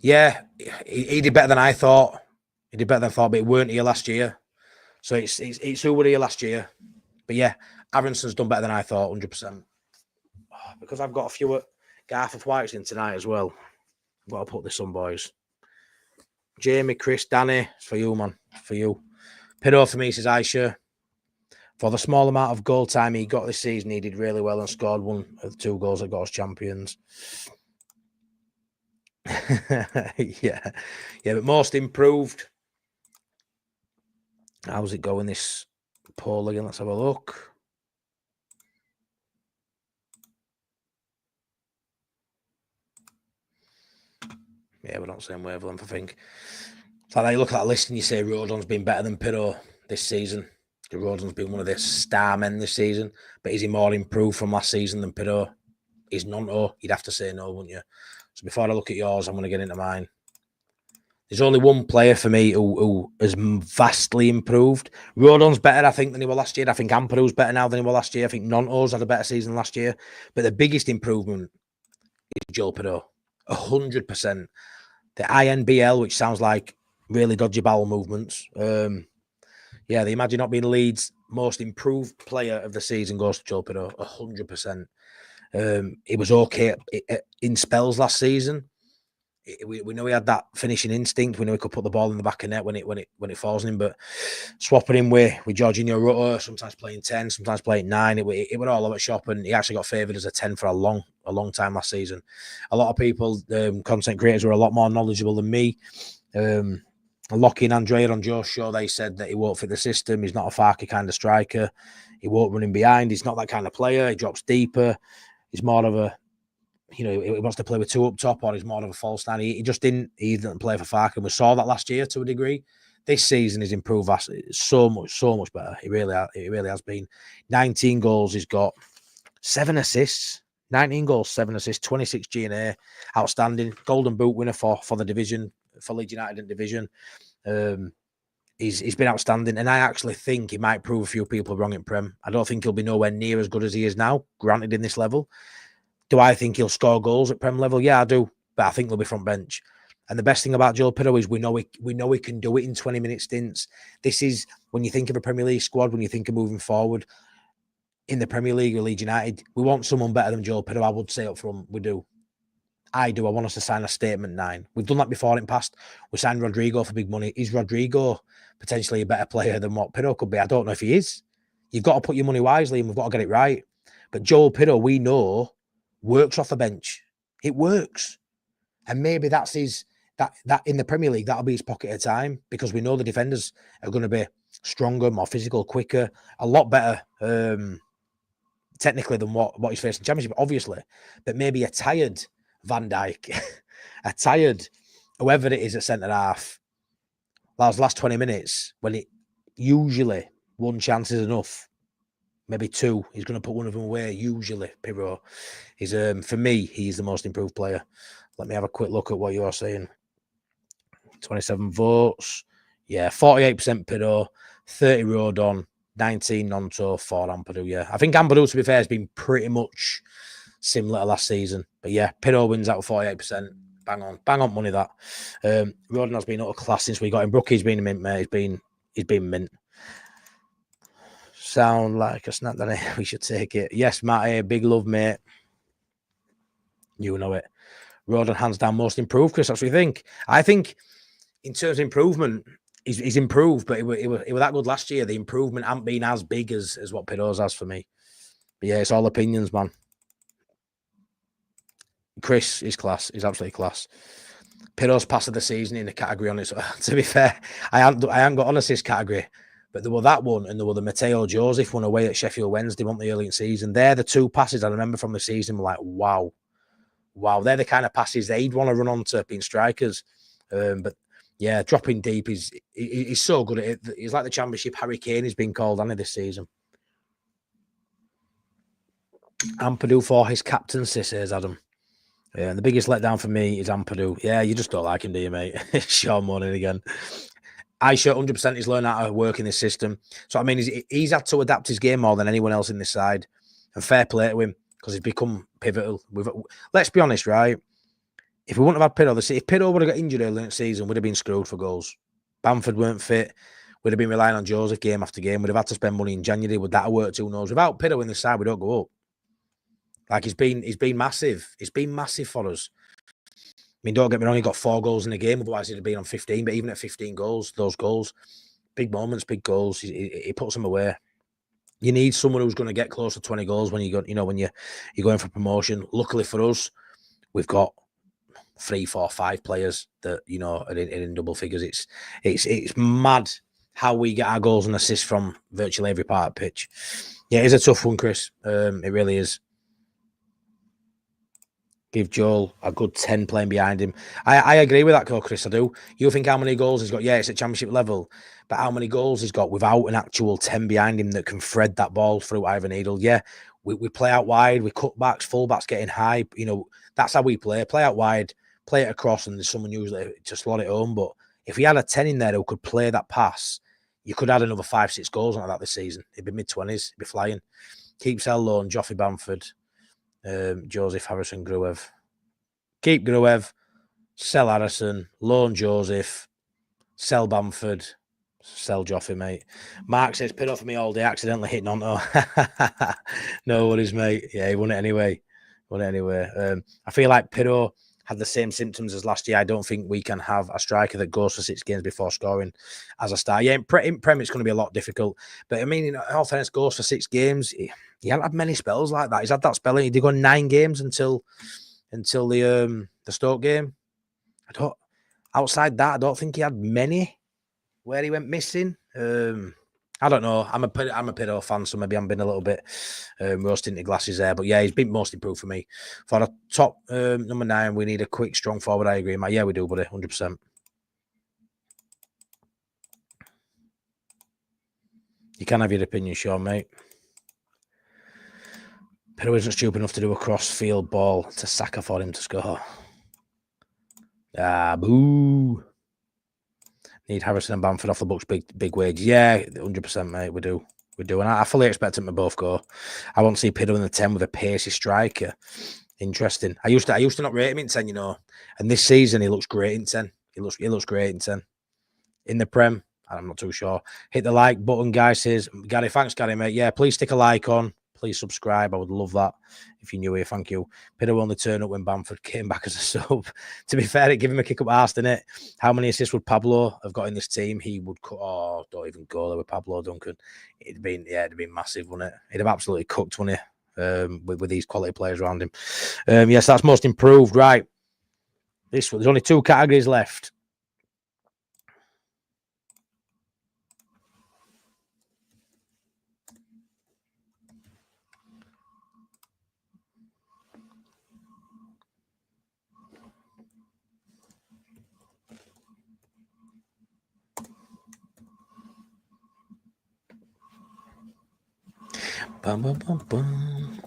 Yeah, he did better than I thought. He did better than I thought, but he weren't here last year. So it's who were here last year. But yeah, Aronson's done better than I thought, 100%. Because I've got a few at Garth White's in tonight as well. I've got to put this on, boys. Jamie, Chris, Danny, it's for you, man. For you. Pirro for me, says Aisha. For the small amount of goal time he got this season, he did really well and scored one of the 2 goals that got us champions. yeah, but most improved. How's it going, this poll again? Let's have a look. Yeah, we're not saying wavelength, I think. It's like you look at that list and you say Rodon's been better than Pirro this season. Rodon's been one of the star men this season, but is he more improved from last season than Pirro? Is Gnonto? You'd have to say no, wouldn't you? So before I look at yours, I'm going to get into mine. There's only one player for me who has vastly improved. Rodon's better, I think, than he was last year. I think Ampadu's better now than he was last year. I think Gnonto's had a better season last year. But the biggest improvement is Joel Pirro. 100%. The Inbl, which sounds like really dodgy bowel movements. Yeah, the Imagine Not Being Leeds most improved player of the season goes to Joel Pirro. 100%. It was okay in spells last season. We know he had that finishing instinct. We know he could put the ball in the back of net when it falls on him. But swapping him with Jorginho Rutter, sometimes playing 10, sometimes playing 9, it went all over shop, and he actually got favoured as a 10 for a long time last season. A lot of people, content creators, were a lot more knowledgeable than me. Lockie and Andrea on Joe's show, they said that he won't fit the system. He's not a Farke kind of striker. He won't run in behind. He's not that kind of player. He drops deeper. He's more of a, he wants to play with 2 up top, or he's more of a false 9. He didn't play for Farke, and we saw that last year to a degree. This season he's improved so much better. It really has been. 19 goals, he's got 7 assists. 19 goals, 7 assists, 26 G&A, outstanding. Golden Boot winner for the division, for Leeds United in division. He's been outstanding, and I actually think he might prove a few people wrong in Prem. I don't think he'll be nowhere near as good as he is now, granted, in this level. Do I think he'll score goals at Prem level? Yeah, I do, but I think they'll be front bench. And the best thing about Joel Pirro is we know he can do it in 20-minute stints. This is, when you think of a Premier League squad, when you think of moving forward in the Premier League or Leeds United, we want someone better than Joel Pirro. I would say up front, we do. I do. I want us to sign a statement 9. We've done that before in the past. We signed Rodrigo for big money. Is Rodrigo potentially a better player than what Pirro could be? I don't know if he is. You've got to put your money wisely, and we've got to get it right. But Joel Pirro, we know, works off the bench. It works. And maybe that's that in the Premier League, that'll be his pocket of time, because we know the defenders are going to be stronger, more physical, quicker, a lot better technically than what he's facing in Championship, obviously. But maybe a tired Van Dijk, a tired whoever it is at centre-half, those last 20 minutes, when it usually 1 chance is enough, maybe 2, he's going to put one of them away, usually. Pirro is, for me, he's the most improved player. Let me have a quick look at what you're saying. 27 votes. Yeah, 48% Pirro, 30 Rodon, 19 Gnonto, 4 Ampadu. Yeah, I think Ampadu, to be fair, has been pretty much similar to last season. But yeah, Pirro wins out with 48%. Bang on money that. Rodon has been utter class since we got him. Brookie's been mint, mate. He's been mint. Sound like a snap, Danny. We should take it. Yes, Matty, big love, mate. You know it. Rodon, hands down, most improved. Chris, that's what you think. I think, in terms of improvement, he's improved, but it was that good last year. The improvement hasn't been as big as what Pirro's has for me. But yeah, it's all opinions, man. Chris is class. He's absolutely class. Pirro's pass of the season in the category on it. So, to be fair, I haven't got on assist category, but there were that one and there were the Matteo Joseph one away at Sheffield Wednesday, weren't they, early in the season? They're the two passes I remember from the season. Like, wow, they're the kind of passes they'd want to run on to being strikers. But yeah, dropping deep he's so good at it. He's like the Championship Harry Kane has been called, hasn't he, this season? Ampadu for his captaincy, says Adam. Yeah, and the biggest letdown for me is Ampadu. Yeah, you just don't like him, do you, mate? Sean Morning again. I sure 100% he's learned how to work in this system. So, I mean, he's had to adapt his game more than anyone else in this side. And fair play to him, because he's become pivotal. Let's be honest, right? If we wouldn't have had Pirro, if Pirro would have got injured early in the season, we'd have been screwed for goals. Bamford weren't fit. We'd have been relying on Joseph game after game. We'd have had to spend money in January. Would that have worked? Who knows? Without Pirro in the side, we don't go up. Like, he's been massive. It's been massive for us. I mean, don't get me wrong, he got 4 goals in the game. Otherwise, he'd have been on 15. But even at 15 goals, those goals, big moments, big goals, he puts them away. You need someone who's going to get close to 20 goals when when you're going for promotion. Luckily for us, we've got 3, 4, 5 players that are in double figures. It's mad how we get our goals and assists from virtually every part of the pitch. Yeah, it's a tough one, Chris. It really is. Give Joel a good 10 playing behind him. I agree with that call, Chris. I do. You think how many goals he's got? Yeah, it's at Championship level. But how many goals he's got without an actual 10 behind him that can thread that ball through either needle? Yeah, we play out wide. We cut backs, full backs getting high. That's how we play. Play out wide, play it across, and there's someone usually to slot it home. But if we had a 10 in there who could play that pass, you could add another 5, 6 goals on that this season. It'd be mid-20s. It'd be flying. Keep sell loan, Joffrey Bamford. Joseph Harrison Gruev. Keep Gruev, sell Harrison, loan Joseph, sell Bamford, sell Joffrey, mate. Mark says, Pirro for me all day, accidentally hitting on. No worries, mate. Yeah, he won it anyway. I feel like Pirro had the same symptoms as last year. I don't think we can have a striker that goes for 6 games before scoring as a star. Yeah, in Prem, it's going to be a lot difficult. But I mean, in all fairness, goes for 6 games. He hasn't had many spells like that. He's had that spell. He did go 9 games until the Stoke game. Outside that, I don't think he had many where he went missing. I don't know. I'm a Pirro fan, so maybe I'm being a little bit rose-tinted glasses there. But yeah, he's been most improved for me. For a top number 9, we need a quick, strong forward. I agree, mate. Yeah, we do, buddy. 100%. You can have your opinion, Sean, mate. Pirro isn't stupid enough to do a cross-field ball to Saka for him to score. Boo. Need Harrison and Bamford off the books, big wage. Yeah, 100%, mate. We do. And I fully expect them to both go. I want to see Pirro in the 10 with a pacey striker. Interesting. I used to not rate him in 10, and this season he looks great in 10. He looks great in 10. In the Prem, I'm not too sure. Hit the like button, guys. Says Gary. Thanks, Gary, mate. Yeah, please stick a like on. Please subscribe. I would love that if you're new here. Thank you. Pirro only turned up when Bamford came back as a sub. To be fair, it gave him a kick up arse, didn't it? How many assists would Pablo have got in this team? He would cut. Oh, don't even go there with Pablo Duncan. It'd been massive, wouldn't it? He'd have absolutely cooked, wouldn't he? With these quality players around him. Yes, that's most improved. Right. This one. There's only 2 categories left. Bum, bum, bum, bum.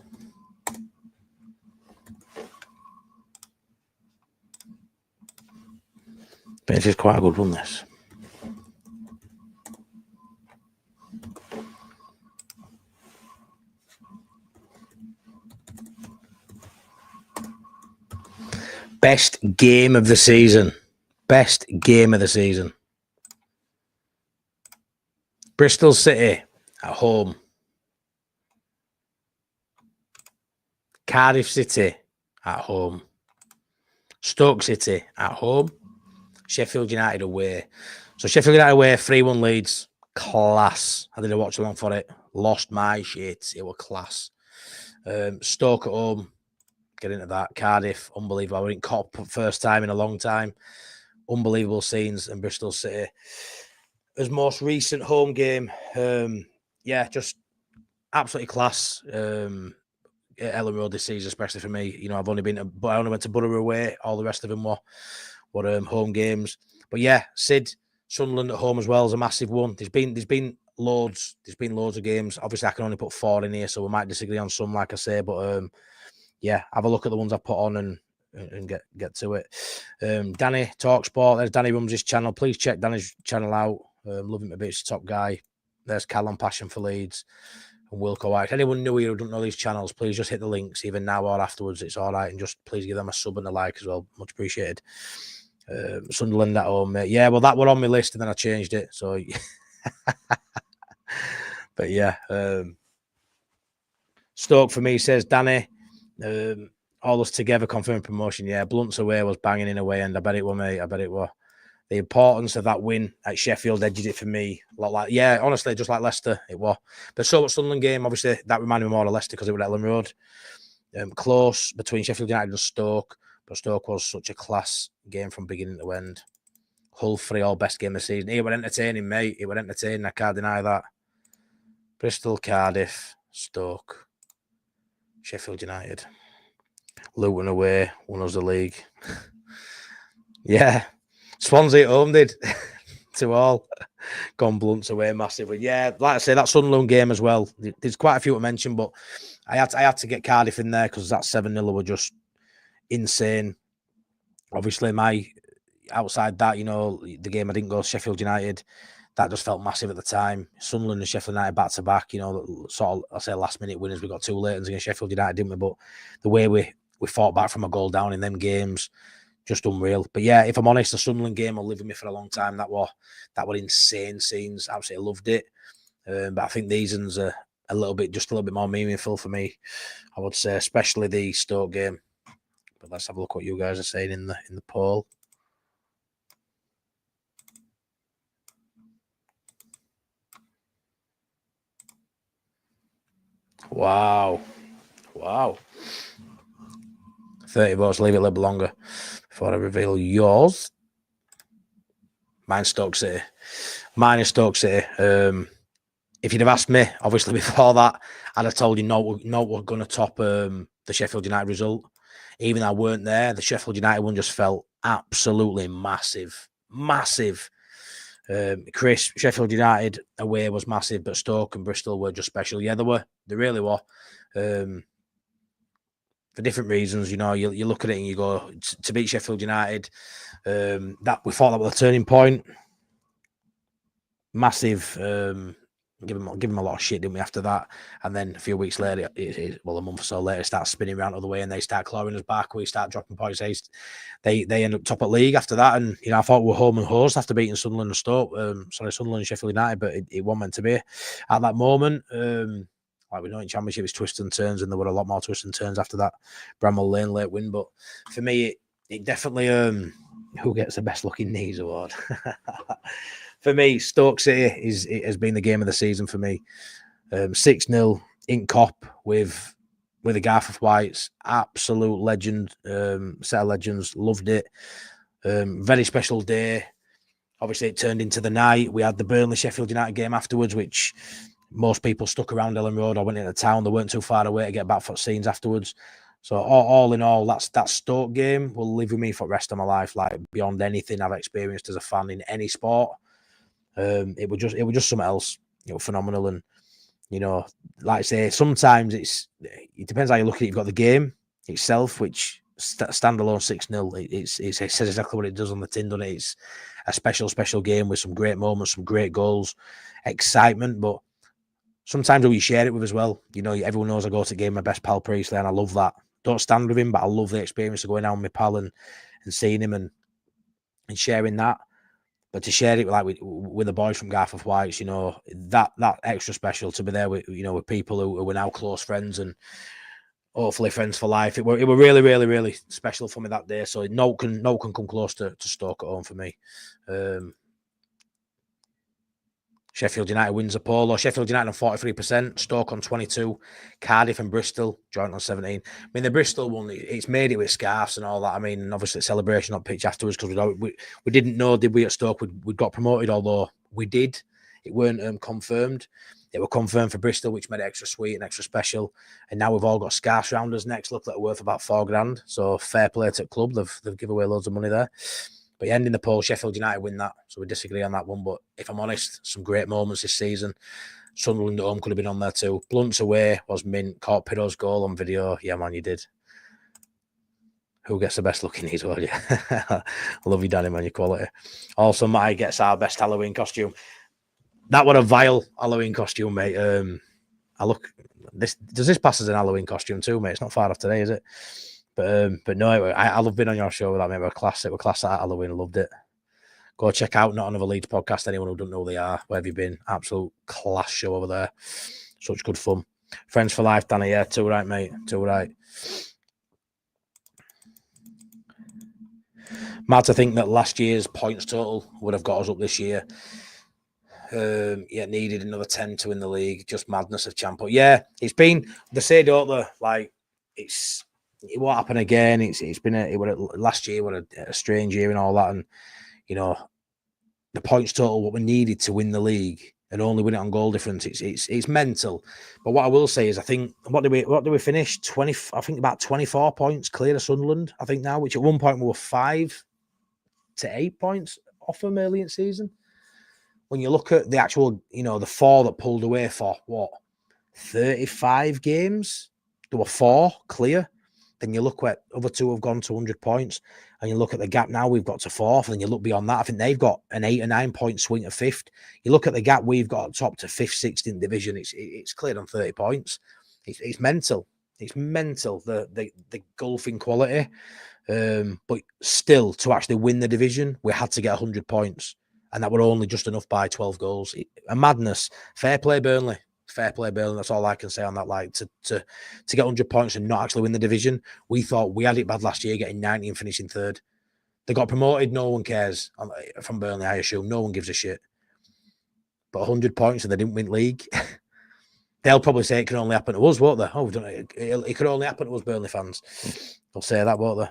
But this is quite a good one, this. Best game of the season. Bristol City at home. Cardiff City at home. Stoke City at home. Sheffield United away. So Sheffield United away, 3-1 Leeds. Class. I did a watch along for it. Lost my shit. It was class. Stoke at home. get into that. Cardiff, unbelievable. I were in Cop first time in a long time. Unbelievable scenes. And Bristol City, his most recent home game. Just absolutely class. At Ellen Road this season, especially for me. You know, I've only been to, but I only went to Borough away. All the rest of them were home games. But yeah, Sid, Sunderland at home as well is a massive one. There's been loads of games. Obviously, I can only put 4 in here, so we might disagree on some, like I say. But have a look at the ones I've put on and get to it. Danny Talksport. There's Danny runs his channel. Please check Danny's channel out. Love him a bit. He's a top guy. There's Callum Passion for Leeds. And Wilco White. If anyone new here who don't know these channels, please just hit the links, even now or afterwards. It's all right. And just please give them a sub and a like as well. Much appreciated. Sunderland at home, mate. Yeah, well, that were on my list and then I changed it. So, but yeah. Stoke for me, says Danny. All us together confirmed promotion. Yeah, Blunt's away was banging in away, and I bet it were, mate. I bet it were. The importance of that win at Sheffield edged it for me. Honestly, just like Leicester, it was. But so much Sunderland game, obviously, that reminded me more of Leicester because it was at Ellen Road. Close between Sheffield United and Stoke, but Stoke was such a class game from beginning to end. Hull 3-all best game of the season. It was entertaining, mate. It was entertaining. I can't deny that. Bristol, Cardiff, Stoke, Sheffield United. Luton away, won us the league. Yeah. Swansea at home did. 2-all. Gone Blunts away massively. Yeah, like I say, that Sunderland game as well. There's quite a few to mention, but I had to get Cardiff in there because that 7-0 were just insane. Obviously, outside that, the game I didn't go, Sheffield United, that just felt massive at the time. Sunderland and Sheffield United back to back, sort of, I say last minute winners. We got 2 late ones against Sheffield United, didn't we? But the way we fought back from a goal down in them games, just unreal. But yeah, if I'm honest, the Sunderland game will live with me for a long time. That were insane scenes. Absolutely loved it. But I think these ones are a little bit more meaningful for me, I would say, especially the Stoke game. But let's have a look what you guys are saying in the poll. Wow. 30 votes, leave it a little bit longer before I reveal yours. Mine's Stoke City. Mine is Stoke City. If you'd have asked me, obviously, before that, I'd have told you no, we're going to top the Sheffield United result. Even though I weren't there, the Sheffield United one just felt absolutely massive. Chris, Sheffield United away was massive, but Stoke and Bristol were just special. Yeah, they really were. For different reasons, you look at it and you go, to beat Sheffield United, that we thought that was a turning point. Massive. Give them a lot of shit, didn't we, after that? And then a few weeks later, a month or so later, it starts spinning around the other way and they start clawing us back. We start dropping points. They end up top of league after that. And, I thought we were home and host after beating Sunderland and Stoke. Sunderland and Sheffield United, but it wasn't meant to be at that moment. Like we know in Championship, it's twists and turns, and there were a lot more twists and turns after that Bramall Lane late win. But for me, it definitely who gets the best looking knees award. For me, Stoke City has been the game of the season for me. 6-0 in Cop with the Gareth Whites, absolute legend, set of legends. Loved it. Very special day. Obviously, it turned into the night. We had the Burnley Sheffield United game afterwards, which most people stuck around Ellen Road or went into town. They weren't too far away to get back for scenes afterwards. So all in all, that Stoke game will live with me for the rest of my life, like beyond anything I've experienced as a fan in any sport. It was just something else, phenomenal. And like I say, sometimes it depends how you look at it. You've got the game itself, which standalone 6-0. It says exactly what it does on the tin, doesn't it? It's a special game with some great moments, some great goals, excitement. But sometimes we share it with as well. Everyone knows I go to the game with my best pal Priestley, and I love that. Don't stand with him, but I love the experience of going out with my pal and seeing him and sharing that. But to share it with the boys from Gareth White's, that extra special to be there with with people who are now close friends and hopefully friends for life. It were really, really, really special for me that day. So no can come close to Stoke at home for me. Sheffield United wins the polo. Sheffield United on 43%, Stoke on 22%, Cardiff and Bristol joint on 17%. I mean, the Bristol one, it's made it with scarves and all that. I mean, obviously celebration on pitch afterwards because we didn't know, did we, at Stoke we got promoted, although we did. It weren't confirmed. It were confirmed for Bristol, which made it extra sweet and extra special. And now we've all got scarves round us next, look, that are worth about £4,000. So fair play to the club. They've given away loads of money there. But ending the poll, Sheffield United win that. So we disagree on that one. But if I'm honest, some great moments this season. Sunderland at home could have been on there too. Blunt's away was mint. Caught Pirro's goal on video. Yeah, man, you did. Who gets the best look in these, will you? I love you, Danny, man, your quality. Also, Matty gets our best Halloween costume. That was a vile Halloween costume, mate. Does this pass as an Halloween costume too, mate? It's not far off today, is it? But no, I love being on your show with that, mate. We're class at Halloween. I loved it. Go check out Not Another Leeds podcast. Anyone who doesn't know who they are, where have you been? Absolute class show over there. Such good fun. Friends for life, Danny. Yeah, too right, mate. Too right. Mad to think that last year's points total would have got us up this year. Needed another 10 to win the league. Just madness of champion. Yeah, it's been, they say, don't they? Like, it won't happen again. It's been last year was a strange year and all that, and you know the points total what we needed to win the league and only win it on goal difference. It's mental. But what I will say is, I think what do we finish 20? I think about 24 points clear of Sunderland. I think now, which at one point we were 5 to 8 points off them early in the season. When you look at the actual, the 4 that pulled away for 35 games, there were 4 clear. Then you look where other 2 have gone to 100 points, and you look at the gap now we've got to 4th, and you look beyond that. I think they've got an 8 or 9 point swing to 5th. You look at the gap we've got at top to 5th, 6th in division. It's cleared on 30 points. It's mental. It's mental the gulf in quality. But still, to actually win the division, we had to get 100 points, and that were only just enough by 12 goals. A madness. Fair play, Burnley. Fair play, Burnley. That's all I can say on that. Like, to get 100 points and not actually win the division. We thought we had it bad last year, getting 90 and finishing 3rd. They got promoted. No one cares from Burnley, I assume. No one gives a shit. But 100 points and they didn't win league. They'll probably say it can only happen to us, won't they? Oh, it could only happen to us, Burnley fans. They'll say that, won't they?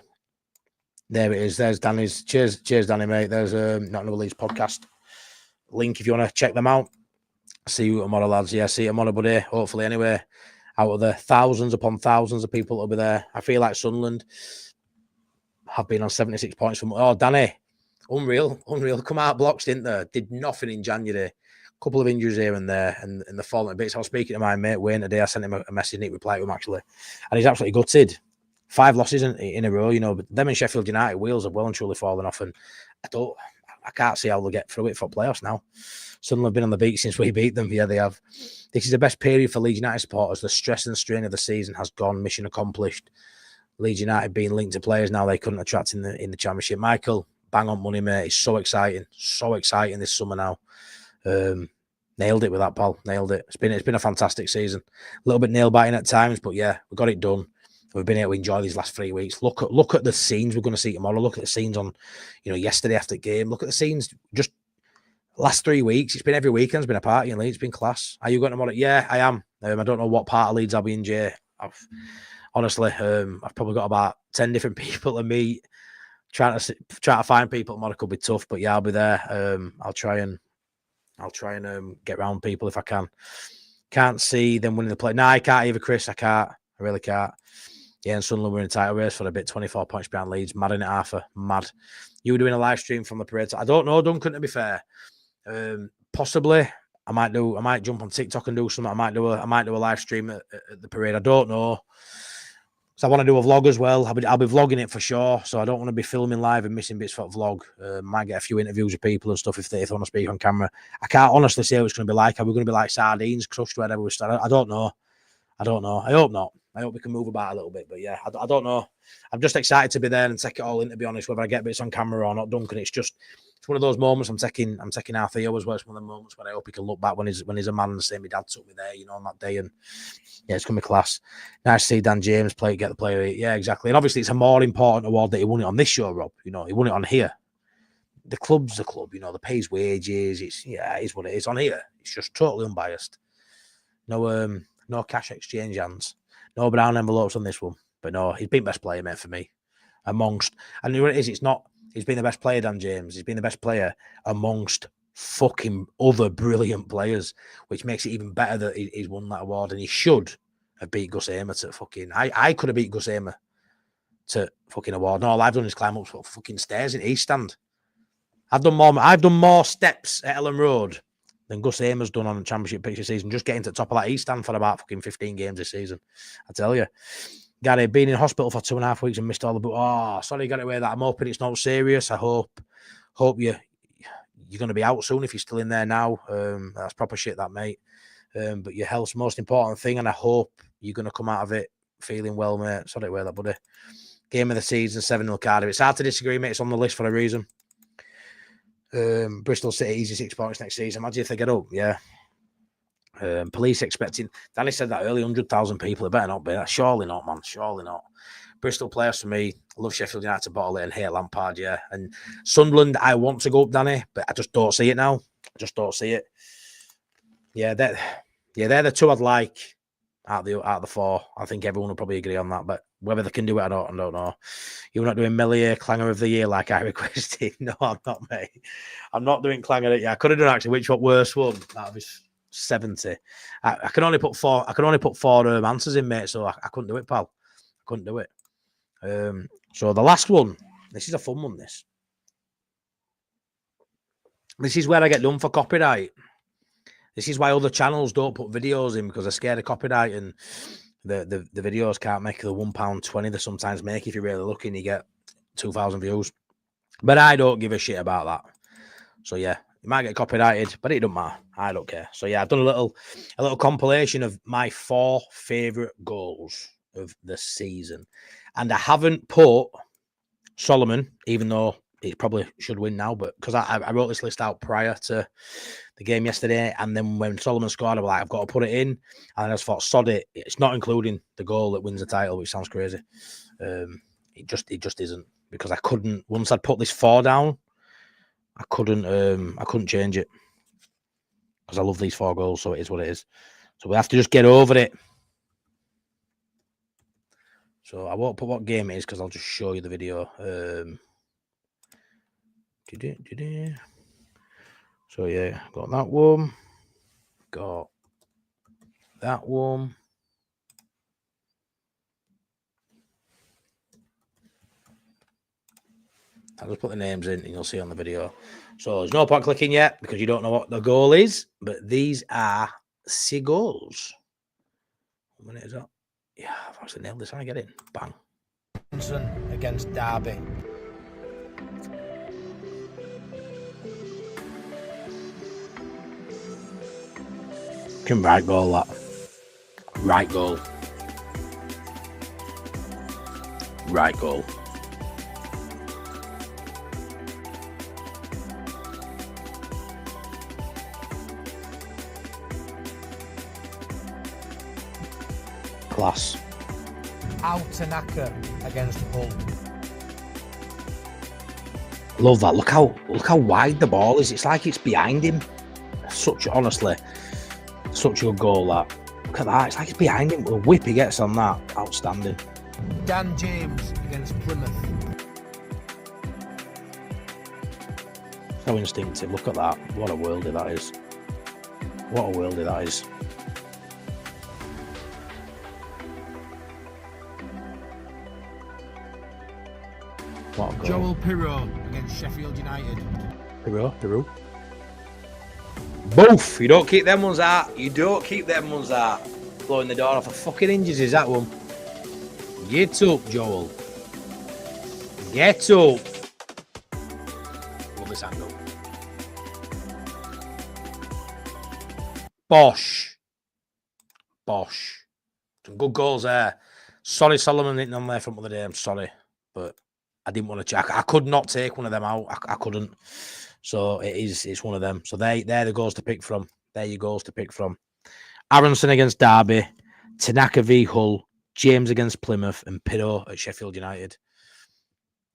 There it is. There's Danny's. Cheers, Danny, mate. There's Not Another Leeds podcast link if you want to check them out. See you tomorrow, lads. Yeah, see you tomorrow, buddy. Hopefully, anyway, out of the thousands upon thousands of people that'll be there. I feel like Sunderland have been on 76 points from. Oh, Danny, unreal. Come out blocks, didn't they? Did nothing in January. Couple of injuries here and there, and the falling bits. I was speaking to my mate Wayne today. I sent him a message, and he replied to him actually, and he's absolutely gutted. 5 losses in a row, but them and Sheffield United wheels have well and truly fallen off, and I can't see how they'll get through it for playoffs now. Sunderland have been on the beat since we beat them. Yeah, they have. This is the best period for Leeds United supporters. The stress and strain of the season has gone. Mission accomplished. Leeds United being linked to players now they couldn't attract in the Championship. Michael, bang on money, mate. It's so exciting. So exciting this summer now. Nailed it with that, pal. Nailed it. It's been a fantastic season. A little bit nail-biting at times, but yeah, we got it done. We've been able to enjoy these last 3 weeks. Look at the scenes we're going to see tomorrow. Look at the scenes on, yesterday after the game. Look at the scenes just last 3 weeks. It's been every weekend. It's been a party in Leeds. It's been class. Are you going tomorrow? Yeah, I am. I don't know what part of Leeds I'll be in, Jay. I've probably got about 10 different people to meet. Trying to find people tomorrow could be tough, but yeah, I'll be there. I'll try and get round people if I can. Can't see them winning the play. No, I can't either, Chris. I can't. I really can't. Yeah, and Sunderland were in a title race for a bit, 24 points behind Leeds. Mad in it, Arthur. Mad. You were doing a live stream from the parade. I don't know, Duncan, to be fair. Possibly. I might jump on TikTok and do something. I might do a live stream at the parade. I don't know. So I want to do a vlog as well. I'll be vlogging it for sure. So I don't want to be filming live and missing bits for the vlog. Might get a few interviews with people and stuff if they want to speak on camera. I can't honestly say what it's going to be like. Are we going to be like sardines crushed wherever we start? I don't know. I hope not. I hope we can move about a little bit, but yeah, I don't know. I'm just excited to be there and take it all in, to be honest, whether I get bits on camera or not, Duncan. It's one of those moments I'm taking Arthur as well. It's one of the moments when I hope he can look back when he's a man and say my dad took me there, on that day. And yeah, it's going to be class. Nice to see Dan James get the player. Yeah, exactly. And obviously it's a more important award that he won it on this show, Rob. He won it on here. the club's the club, you know, they pay his wages. It is what it is. On here, it's just totally unbiased. No cash exchange hands. No brown envelopes on this one. But no, he's been best player, mate, for me. Amongst, and what it is, he's been the best player, Dan James. He's been the best player amongst fucking other brilliant players, which makes it even better that he's won that award. And he should have beat Gus Hamer to fucking. I could have beat Gus Hamer to fucking award. No, all I've done is climb up fucking stairs in East Stand. I've done more steps at Ellen Road than Gus Hamer's done on the championship picture season, just getting to the top of that East Stand for about fucking 15 games this season. I tell you. Gary, been in hospital for 2.5 weeks and missed all the... Oh, sorry, got away with that. I'm hoping it's not serious. I hope you're going to be out soon if you're still in there now. That's proper shit, that, mate. But your health's the most important thing, and I hope you're going to come out of it feeling well, mate. Sorry to wear that, buddy. Game of the season, 7-0 Cardiff. It's hard to disagree, mate. It's on the list for a reason. Bristol City, easy 6 points next season. Imagine if they get up, yeah. Police expecting... Danny said that early, 100,000 people. It better not be. Surely not, man. Surely not. Bristol players for me. I love Sheffield United to bottle it and hate Lampard, yeah. And Sunderland, I want to go up, Danny, but I just don't see it now. I just don't see it. Yeah, they're the two I'd like out of the four. I think everyone will probably agree on that, but whether they can do it, I don't know. You're not doing Melier Clanger of the Year like I requested. No, I'm not, mate. I'm not doing Clanger. Yeah, I could have done actually. Which worst one? That was 70. I can only put four. I can only put four answers in, mate. So I couldn't do it, pal. I couldn't do it. So the last one. This is a fun one. This is where I get done for copyright. This is why other channels don't put videos in, because they're scared of copyright, and the videos can't make the £1.20 they sometimes make. If you're really lucky and you get 2,000 views. But I don't give a shit about that. So yeah, it might get copyrighted, but it don't matter. I don't care. So yeah, I've done a little compilation of my 4 favourite goals of the season. And I haven't put Solomon, even though he probably should win now, but because I wrote this list out prior to the game yesterday, and then when Solomon scored, I was like, I've got to put it in, and I just thought, sod it. It's not including the goal that wins the title, which sounds crazy. It just isn't, because I couldn't. Once I'd put this 4 down, I couldn't change it, because I love these 4 goals, so it is what it is. So we have to just get over it. So I won't put what game it is, because I'll just show you the video. So yeah, got that one. Got that one. I'll just put the names in and you'll see on the video. So there's no point clicking yet because you don't know what the goal is, but these are 6 goals. What minute is that? Yeah, I've actually nailed this. I get it. Bang. Against Derby. Right goal, that. Right goal. Right goal. Class. Tanaka against Hull. Love that. Look how wide the ball is. It's like it's behind him. Honestly, such a good goal, that. Look at that. It's like it's behind him. The whip he gets on that. Outstanding. Dan James against Plymouth. So instinctive. Look at that. What a worldie that is. What a worldie that is. What a goal. Joel Pirro against Sheffield United. Pirro. Both. You don't keep them ones out. Blowing the door off the fucking hinges is that one. Get up, Joel. Get up. Love this angle. Bosh. Some good goals there. Sorry, Solomon didn't on there from the other day. I'm sorry, but I didn't want to check. I could not take one of them out. I couldn't. So it's one of them. So they're the goals to pick from. They're your goals to pick from. Aronson against Derby, Tanaka v Hull, James against Plymouth, and Pirro at Sheffield United.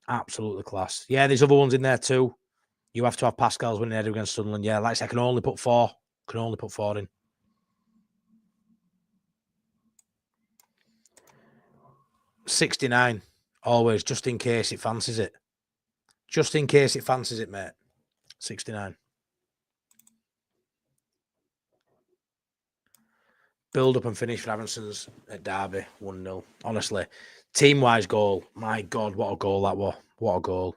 Absolutely class. Yeah, there's other ones in there too. You have to have Pascal's winning header against Sunderland. Yeah, like I said, I can only put 4. Can only put 4 in. $69. Always, just in case it fancies it. Just in case it fancies it, mate. 69. Build up and finish for Aaronson's at Derby, 1-0. Honestly, team-wise goal. My God, what a goal that was. What a goal.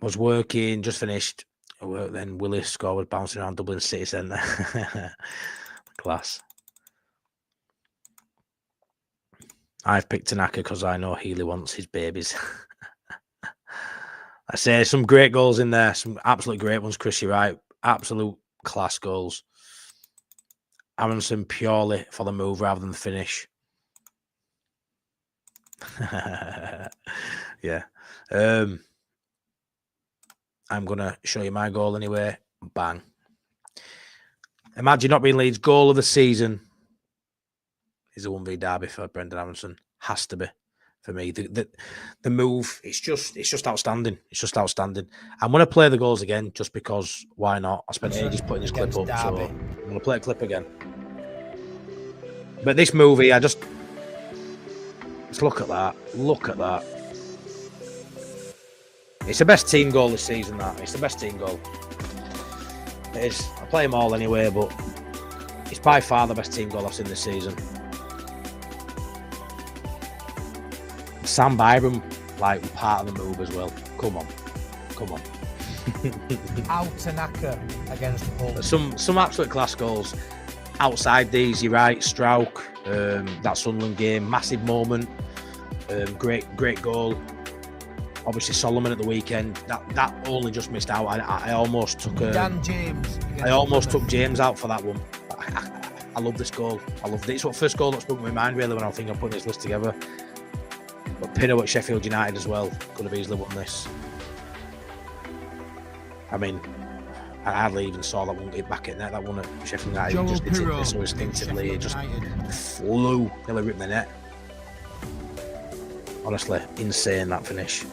Was working, just finished. Then Willis score was bouncing around Dublin City Centre. Class. I've picked Tanaka because I know Healy wants his babies. I say some great goals in there. Some absolute great ones, Chris, you're right. Absolute class goals. Aronson purely for the move rather than the finish. Yeah. I'm going to show you my goal anyway. Bang. Imagine Not Being Leeds goal of the season is a 1v Derby for Brendan Aronson. Has to be for me. The move, it's just outstanding. It's just outstanding. I'm going to play the goals again just because why not? I spent ages putting this clip up, so I'm going to play a clip again. But this movie, just look at that. Look at that. It's the best team goal this season, that. It's the best team goal. It is. I play them all anyway, but it's by far the best team goal I've seen this season. Sam Byram, like, part of the move as well. Come on. Come on. Out Tanaka against Hull. Some absolute class goals. Outside these, you're right. Strauch, that Sunderland game, massive moment. Great goal. Obviously Solomon at the weekend. That only just missed out. I almost took Dan James. I almost took James out for that one. I love this goal. I loved it. It's what first goal that spoke to my mind really when I think I'm putting this list together. But Pinto at Sheffield United as well could have easily won this. I mean, I hardly even saw that one get back in net. That one at Sheffield United, he just hit it so instinctively. It just flew, nearly ripped the net. Honestly, insane that finish.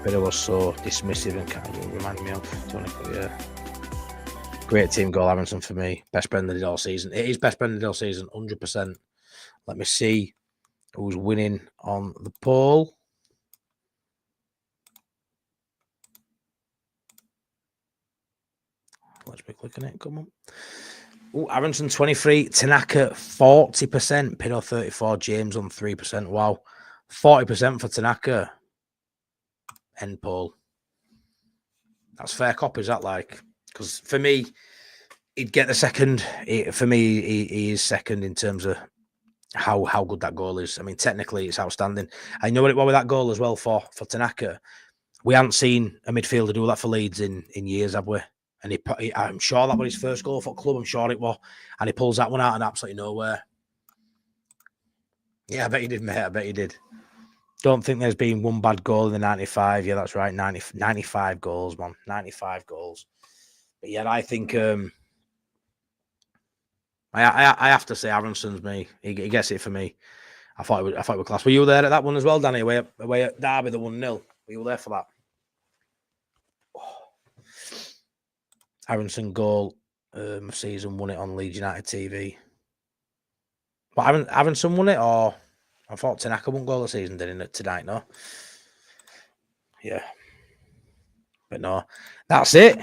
But it was so dismissive and kind of reminded me of Tony. But yeah, great team goal, Aronson for me. Best Brendan did all season. It is best Brendan did all season, 100%. Let me see who's winning on the poll. Let's be clicking it. Come on. Oh, Aronson 23, Tanaka 40%, Pinto 34, James on 3%. Wow, 40% for Tanaka. End poll. That's fair copy, is that like? Because for me, he'd get the second. For me, he is second in terms of how good that goal is. I mean, technically, it's outstanding. I know what it was with that goal as well for Tanaka. We haven't seen a midfielder do that for Leeds in years, have we? And I'm sure that was his first goal for the club. I'm sure it was. And he pulls that one out of absolutely nowhere. Yeah, I bet he did, mate. I bet he did. Don't think there's been one bad goal in the 95. Yeah, that's right. 95 goals, man. 95 goals. But yeah, I think I have to say Aronson's me. He gets it for me. I thought it was class. Were you there at that one as well, Danny? Away at Derby, the 1-0. Were you there for that? Aronson goal of season, won it on Leeds United TV. But Aronson won it, or I thought Tanaka won goal of the season, didn't it, tonight? No. Yeah. But no, that's it.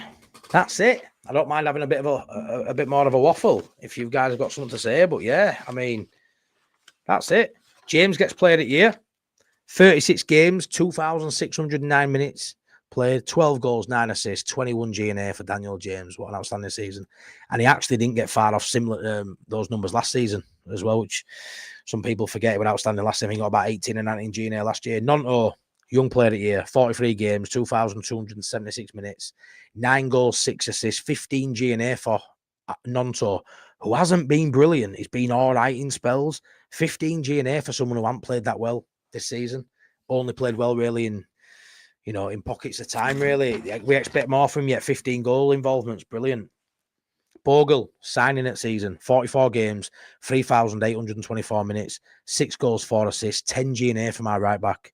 That's it. I don't mind having a bit more of a waffle if you guys have got something to say. But yeah, I mean, that's it. James gets played at year. 36 games, 2,609 minutes played, 12 goals, 9 assists, 21 G&A for Daniel James. What an outstanding season. And he actually didn't get far off similar those numbers last season as well, which some people forget. He was outstanding last season. He got about 18 and 19 G&A last year. Nonto, young player of the year, 43 games, 2,276 minutes, 9 goals, 6 assists, 15 G&A for Nonto, who hasn't been brilliant. He's been all right in spells. 15 G&A for someone who hasn't played that well this season. Only played well, really, in pockets of time, really. We expect more from him, yet 15 goal involvements. Brilliant. Bogle, signing at season, 44 games, 3,824 minutes, 6 goals, 4 assists, 10 G&A from our right back,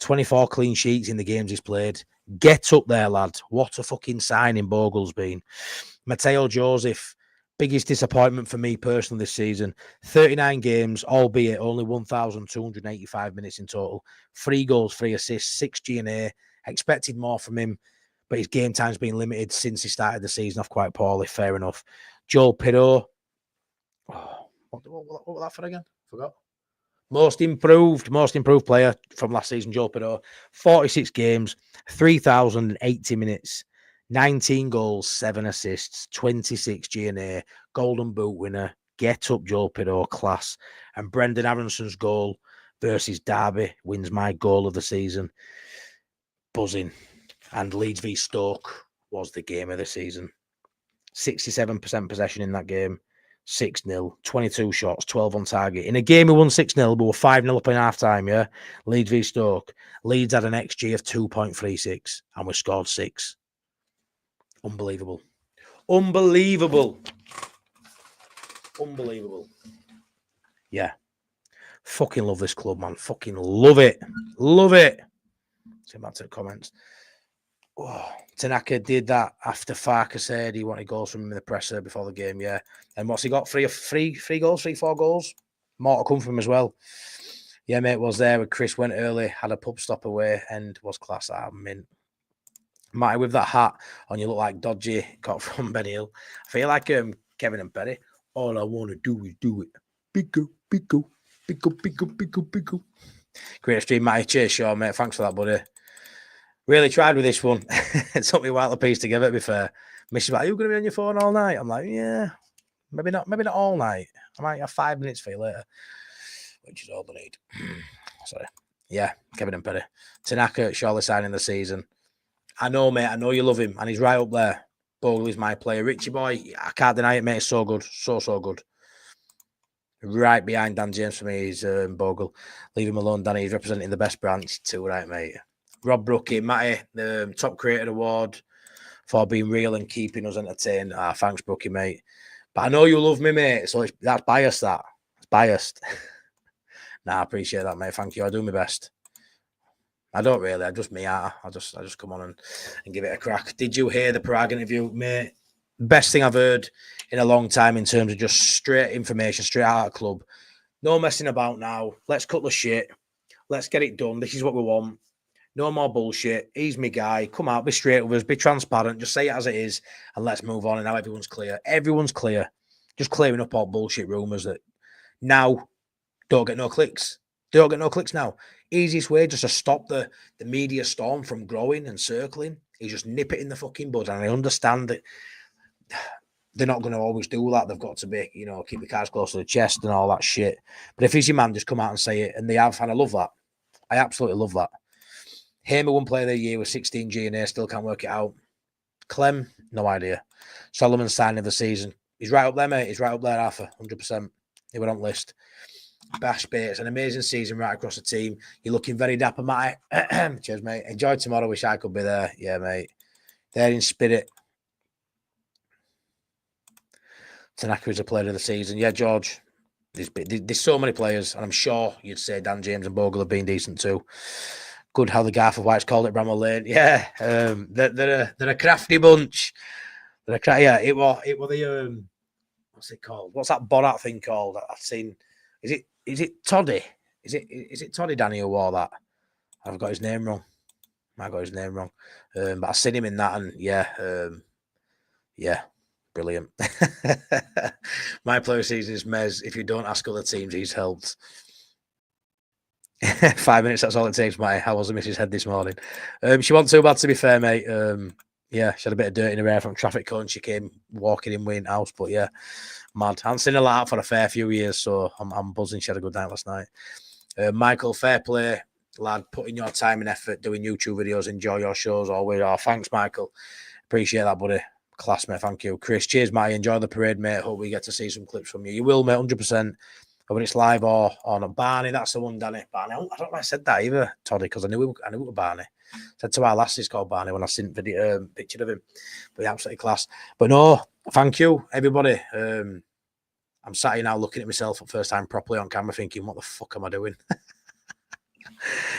24 clean sheets in the games he's played. Get up there, lad. What a fucking signing Bogle's been. Mateo Joseph, biggest disappointment for me personally this season. 39 games, albeit only 1,285 minutes in total. 3 goals, 3 assists, 6 G&A. Expected more from him, but his game time's been limited since he started the season off quite poorly. Fair enough. Joel Pirot. Oh, what was that for again? Forgot. Most improved player from last season, Joel Pirot. 46 games, 3,080 minutes, 19 goals, 7 assists, 26 G&A, Golden Boot winner. Get up, Joel Pirot, class. And Brendan Aronson's goal versus Derby wins my goal of the season. Buzzing. And Leeds v Stoke was the game of the season. 67% possession in that game. 6-0, 22 shots, 12 on target. In a game we won 6-0, but we're 5-0 up in half-time, yeah? Leeds v Stoke. Leeds had an XG of 2.36, and we scored 6. Unbelievable. Unbelievable. Unbelievable. Yeah. Fucking love this club, man. Fucking love it. Love it. See back to the comments. Oh, Tanaka did that after Farker said he wanted goals from him in the presser before the game, yeah. And what's he got? 4 goals? More to come from him as well. Yeah, mate, was there with Chris, went early, had a pub stop away, and was class out. Mint. Matty, with that hat on, you look like Dodgy, got from Ben Hill. I feel like Kevin and Perry. All I want to do is do it. Pico, pico, pico, pico, pico, pico. Great stream, Matty. Cheers, Sean, mate. Thanks for that, buddy. Really tried with this one. It took me a while to piece together, to be fair. Missy's like, are you going to be on your phone all night? I'm like, yeah, maybe not all night. I might have 5 minutes for you later, which is all I need. Sorry. Yeah, Kevin and Perry. Tanaka, surely signing the season. I know, mate. I know you love him, and he's right up there. Bogle is my player. Richie boy, I can't deny it, mate. It's so good. So good. Right behind Dan James for me is Bogle. Leave him alone, Danny. He's representing the best branch too, right, mate? Rob Brookie, Matty, the Top Creator Award for being real and keeping us entertained. Thanks, Brookie, mate. But I know you love me, mate. So that's biased, that. It's biased. Nah, I appreciate that, mate. Thank you. I do my best. I don't really. I just me. I just come on and give it a crack. Did you hear the Prague interview, mate? Best thing I've heard in a long time in terms of just straight information, straight out of the club. No messing about now. Let's cut the shit. Let's get it done. This is what we want. No more bullshit. He's my guy. Come out, be straight with us, be transparent, just say it as it is, and let's move on. And now everyone's clear. Everyone's clear. Just clearing up all bullshit rumours that now don't get no clicks. Don't get no clicks now. Easiest way just to stop the media storm from growing and circling is just nip it in the fucking bud. And I understand that they're not going to always do that. They've got to be, keep the cards close to the chest and all that shit. But if he's your man, just come out and say it. And they have, and I love that. I absolutely love that. Hamer won player of the year with 16 G&A, still can't work it out. Clem, no idea. Solomon signing of the season. He's right up there, mate. He's right up there, Arthur, 100%. He went on list. Bash Bates, an amazing season right across the team. You're looking very dapper, Matty. Cheers, mate. Enjoy tomorrow. Wish I could be there. Yeah, mate. There in spirit. Tanaka is a player of the season. Yeah, George. There's so many players, and I'm sure you'd say Dan James and Bogle have been decent too. Good how the Garth of White's called it Bramall Lane. Yeah, they're a crafty bunch. Yeah, it was the what's it called? What's that Borat thing called? I've seen. Is it Toddy? Is it Toddy Danny who wore that? I've got his name wrong. I got his name wrong. But I've seen him in that, and yeah, brilliant. My player season is Mez. If you don't ask other teams, he's helped. 5 minutes, that's all it takes, mate. How was the missus head this morning? She wasn't too bad, to be fair, mate. Yeah, she had a bit of dirt in her hair from traffic cone. She came walking in Wayne House, but yeah, mad. I haven't seen her like that for a fair few years, so I'm buzzing. She had a good night last night. Michael, fair play, lad. Put in your time and effort doing YouTube videos. Enjoy your shows always. Oh, thanks, Michael. Appreciate that, buddy. Class, mate. Thank you. Chris, cheers, mate. Enjoy the parade, mate. Hope we get to see some clips from you. You will, mate, 100%. When it's live or not. Barney, that's the one, Danny. Barney, I don't know why I said that either, Toddy, because I knew it was Barney. I said to our lasses called Barney when I seen video picture of him. But he absolutely class. But no, Thank you, everybody. I'm sat here now looking at myself for the first time properly on camera thinking, what the fuck am I doing?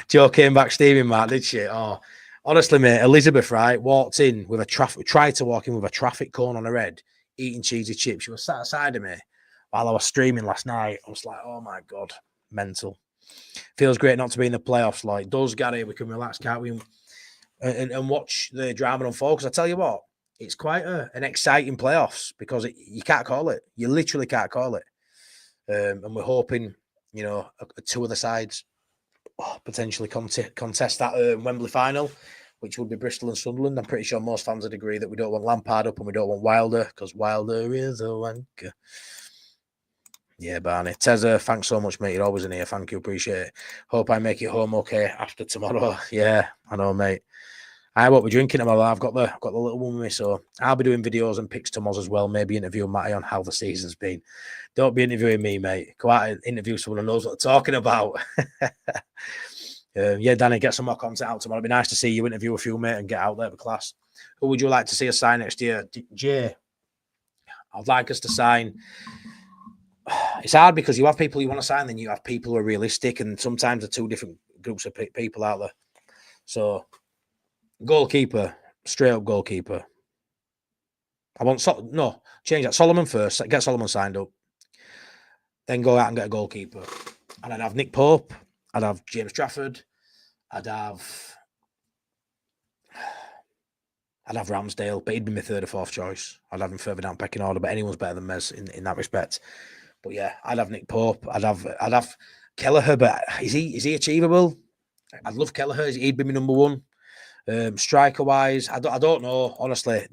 Jo came back steaming, Mark, did she? Oh, honestly, mate, Elizabeth, right, walked in with tried to walk in with a traffic cone on her head, eating cheesy chips. She was sat aside of me while I was streaming last night. I was like, oh my God, mental. Feels great not to be in the playoffs. Like, does Gary, we can relax, can't we? And watch the drama unfold. Because I tell you what, it's quite an exciting playoffs because you can't call it. You literally can't call it. And we're hoping, you know, two of the sides potentially contest that Wembley final, which would be Bristol and Sunderland. I'm pretty sure most fans would agree that we don't want Lampard up and we don't want Wilder because Wilder is a wanker. Yeah, Barney. Tezza, thanks so much, mate. You're always in here. Thank you. Appreciate it. Hope I make it home okay after tomorrow. Yeah, I know, mate. I won't be drinking tomorrow. I've got the little one with me, so I'll be doing videos and pics tomorrow as well. Maybe interviewing Matty on how the season's been. Don't be interviewing me, mate. Go out and interview someone who knows what they're talking about. Yeah, Danny, get some more content out tomorrow. It'd be nice to see you interview a few, mate, and get out there for class. Who would you like to see us sign next year? Jay, I'd like us to sign. It's hard because you have people you want to sign, then you have people who are realistic, and sometimes the two different groups of people out there. So, goalkeeper, straight up goalkeeper. I want change that. Solomon first. Get Solomon signed up. Then go out and get a goalkeeper. And I'd have Nick Pope. I'd have James Trafford. I'd have Ramsdale, but he'd be my third or fourth choice. I'd have him further down pecking order, but anyone's better than Mez in that respect. But yeah, I'd have Nick Pope. I'd have Kelleher, but is he achievable? I'd love Kelleher. He'd be my number one. Striker wise, I don't know. Honestly,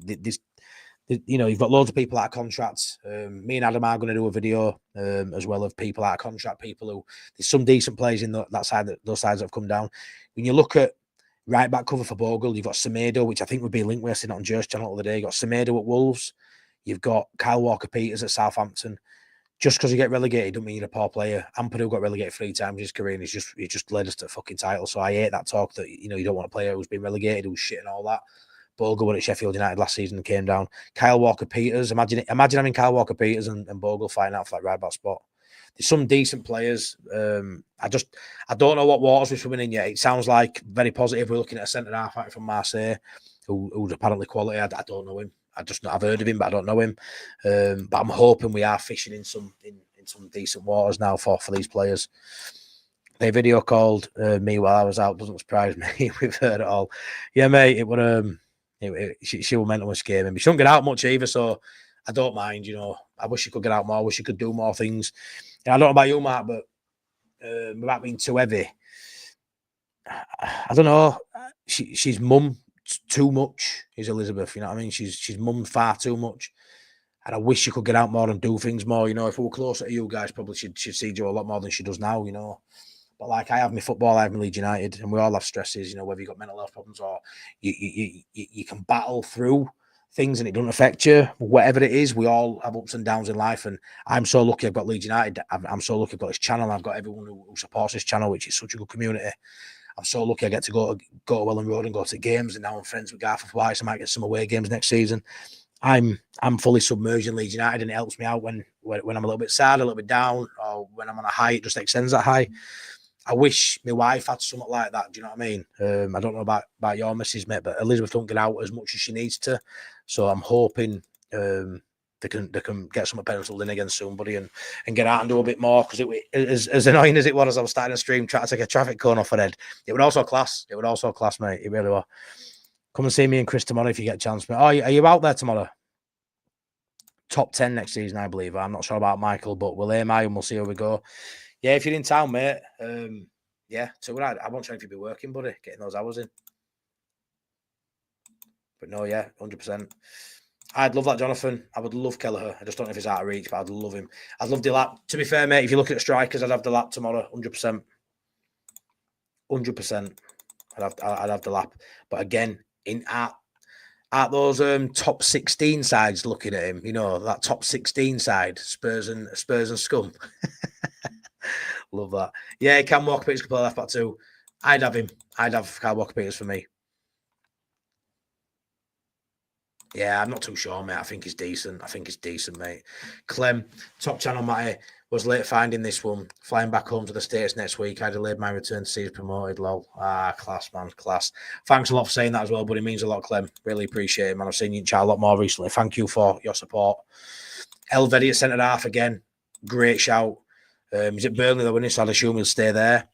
you know, you've got loads of people out of contracts. Me and Adam are going to do a video as well of people out of contract. People who there's some decent players in that side. Those sides that have come down. When you look at right back cover for Bogle, you've got Semedo, which I think would be linked with. I seen it on Jer's channel the other day. You've got Semedo at Wolves. You've got Kyle Walker-Peters at Southampton. Just because you get relegated don't mean you're a poor player. Ampadu got relegated 3 times in his career and he just led us to the fucking title. So I hate that talk that, you know, you don't want a player who's been relegated, who's shit and all that. Bogle went at Sheffield United last season and came down. Kyle Walker-Peters. Imagine having Kyle Walker-Peters and Bogle fighting out for that right back spot. There's some decent players. I don't know what waters we're swimming in yet. It sounds like very positive. We're looking at a centre half from Marseille who's apparently quality. I don't know him. I've heard of him, but I don't know him. But I'm hoping we are fishing in some decent waters now for these players. They video called me while I was out. Doesn't surprise me. We've heard it all. Yeah, mate. It would. She was mental and scared me. She don't get out much either, so I don't mind. You know, I wish she could get out more. I wish she could do more things. And I don't know about you, Mark, but without being too heavy, I don't know. She's mum too much. Is Elizabeth? You know what I mean? She's mum far too much. And I wish she could get out more and do things more. You know, if we were closer to you guys, probably she'd see Joe a lot more than she does now. You know. But like I have my football, I have my Leeds United, and we all have stresses, you know, whether you've got mental health problems or you can battle through things and it doesn't affect you. Whatever it is, we all have ups and downs in life. And I'm so lucky I've got Leeds United. I'm so lucky I've got this channel. I've got everyone who supports this channel, which is such a good community. I'm so lucky I get to go to Welland Road and go to games. And now I'm friends with Gareth White, so I might get some away games next season. I'm fully submerged in Leeds United, and it helps me out when I'm a little bit sad, a little bit down, or when I'm on a high, it just extends that high. I wish my wife had something like that. Do you know what I mean? I don't know about your missus, mate, but Elizabeth don't get out as much as she needs to. So I'm hoping they can get something penciled in again soon, buddy, and get out and do a bit more. Because as annoying as it was, as I was starting to stream, trying to take a traffic cone off her head, it would also class. It would also class, mate. It really was. Come and see me and Chris tomorrow if you get a chance, mate. Oh, are you out there tomorrow? Top 10 next season, I believe. I'm not sure about Michael, but we'll aim high and we'll see how we go. Yeah, if you're in town, mate, yeah, so I won't try if you'd be working, buddy, getting those hours in. But no, yeah, 100%. I'd love that, Jonathan. I would love Kelleher. I just don't know if he's out of reach, but I'd love him. I'd love Delap. To be fair, mate, if you look at the strikers, I'd have Delap tomorrow, 100%. 100%. I'd have Delap. But again, at those top 16 sides looking at him, you know, that top 16 side, Spurs and Scum. Love that. Yeah, Cam Walker-Peters could play left back too. I'd have him. I'd have Kyle Walker-Peters for me. Yeah, I'm not too sure, mate. I think it's decent. Mate. Clem, top channel, Matty, was late finding this one. Flying back home to the States next week. I delayed my return to see us promoted, lol. Class, man, class. Thanks a lot for saying that as well, but it means a lot, Clem. Really appreciate it, man. I've seen you chat a lot more recently. Thank you for your support. Elvedi at centre half again. Great shout. He's at Burnley, though, so I'll assume he'll stay there.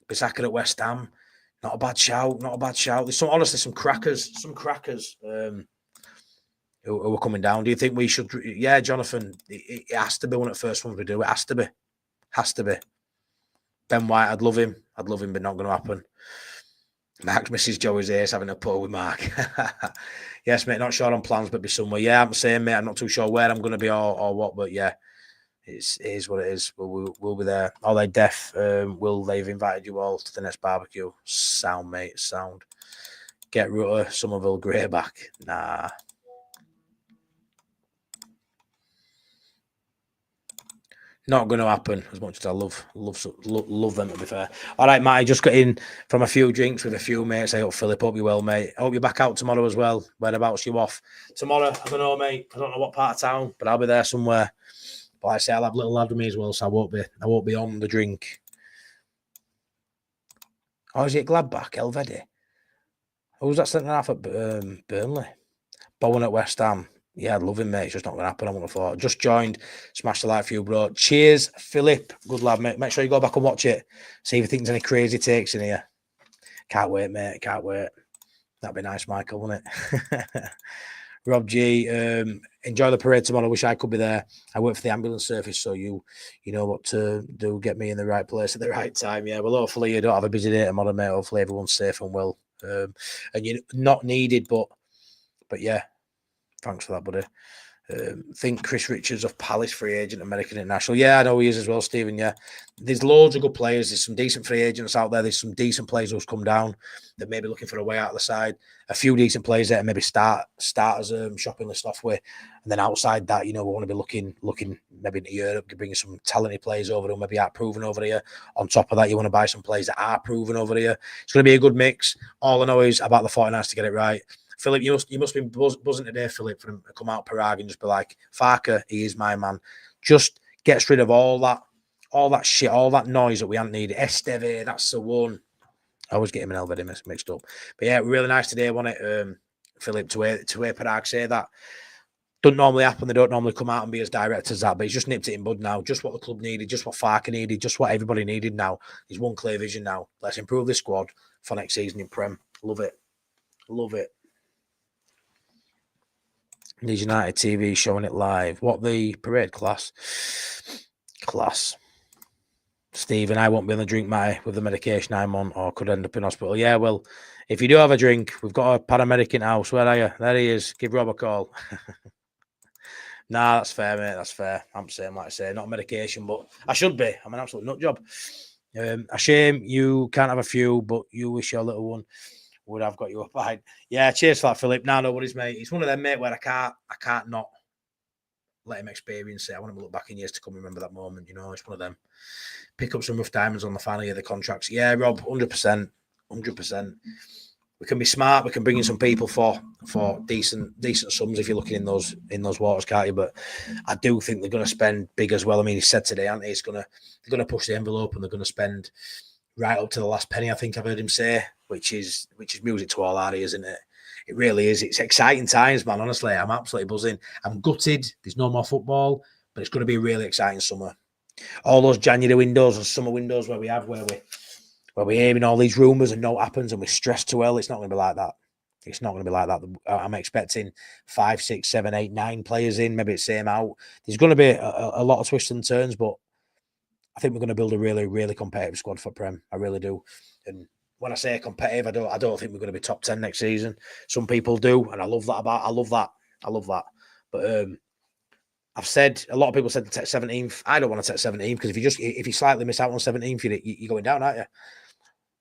Bissaka at West Ham. Not a bad shout. There's some crackers. Who are coming down. Do you think we should? Yeah, Jonathan, it has to be one of the first ones we do. It has to be. Ben White, I'd love him, but not going to happen. Mark misses Joey's ace having a pull with Mark. Yes, mate, not sure on plans, but be somewhere. Yeah, I'm saying, mate, I'm not too sure where I'm going to be or what, but yeah, it is what it is. We'll be there. Are they deaf? Will they've invited you all to the next barbecue? Sound, mate, sound. Get Rutter, Somerville, Greyback. Nah. Not going to happen as much as I love them, to be fair. All right, Matty, just got in from a few drinks with a few mates. I hope, Philip, hope you well, mate. I hope you're back out tomorrow as well. Whereabouts you off? Tomorrow, I don't know, mate. I don't know what part of town, but I'll be there somewhere. But like I say, I'll have a little lad with me as well, so I won't be on the drink. Oh, is it Gladbach, Elvedi? Who's that centre half at Burnley? Bowen at West Ham. Yeah, I'd love him, mate. It's just not going to happen. I wouldn't have thought. Just joined. Smash the like for you, bro. Cheers, Philip. Good lad, mate. Make sure you go back and watch it. See if you think there's any crazy takes in here. Can't wait, mate. Can't wait. That'd be nice, Michael, wouldn't it? Rob G, enjoy the parade tomorrow. Wish I could be there. I work for the ambulance service, so you know what to do. Get me in the right place at the right time. Yeah, well, hopefully you don't have a busy day tomorrow, mate. Hopefully everyone's safe and well. And you're not needed, but yeah. Thanks for that, buddy. Think Chris Richards of Palace, free agent, American International. Yeah, I know he is as well, Stephen. Yeah, there's loads of good players. There's some decent free agents out there. There's some decent players who's come down that may be looking for a way out of the side. A few decent players there, maybe start as a shopping list off with, and then outside that, we want to be looking maybe into Europe, bringing some talented players over who maybe aren't proven over here. On top of that, you want to buy some players that are proven over here. It's going to be a good mix. All I know is about the 49ers to get it right. Philip, you must be buzzing today, Philip, for him to come out Prague and just be like, Farker, he is my man. Just gets rid of all that shit, all that noise that we haven't needed. Esteve, that's the one. I always get him and Elvedi mixed up. But yeah, really nice today, wasn't it, Philip, to hear Prague say that. Doesn't normally happen. They don't normally come out and be as direct as that, but he's just nipped it in bud now. Just what the club needed, just what Farker needed, just what everybody needed now. There's one clear vision now. Let's improve this squad for next season in Prem. Love it. Leeds United TV showing it live. What the parade? Class. Stephen, I won't be on the drink, Matty, with the medication I'm on, or could end up in hospital. Yeah, well, if you do have a drink, we've got a paramedic in house. Where are you? There he is. Give Rob a call. Nah, that's fair, mate. That's fair. I'm saying, like I say, not medication, but I should be. I'm an absolute nut job. A shame you can't have a few, but you wish your little one would have got you up behind. Yeah, cheers for that, Philip. No worries, mate. It's one of them, mate, where I can't not let him experience it. I want him to look back in years to come and remember that moment. It's one of them. Pick up some rough diamonds on the final year of the contracts. Yeah, Rob, 100%. We can be smart. We can bring in some people for decent sums if you're looking in those waters, can't you? But I do think they're going to spend big as well. I mean, he said today, aren't they? They're going to push the envelope and they're going to spend right up to the last penny. I think I've heard him say, which is music to all our ears, isn't it? It really is. It's exciting times, man. Honestly, I'm absolutely buzzing. I'm gutted. There's no more football, but it's going to be a really exciting summer. All those January windows and summer windows where we're hearing all these rumours and no happens and we're stressed to hell. It's not going to be like that. It's not going to be like that. I'm expecting 5, 6, 7, 8, 9 players in, maybe it's same out. There's going to be a lot of twists and turns, but I think we're going to build a really, really competitive squad for Prem. I really do. And when I say competitive, I don't think we're going to be top 10 next season. Some people do, and I love that. But I've said, a lot of people said to take 17th. I don't want to take 17th because if you slightly miss out on 17th, you're going down, aren't you?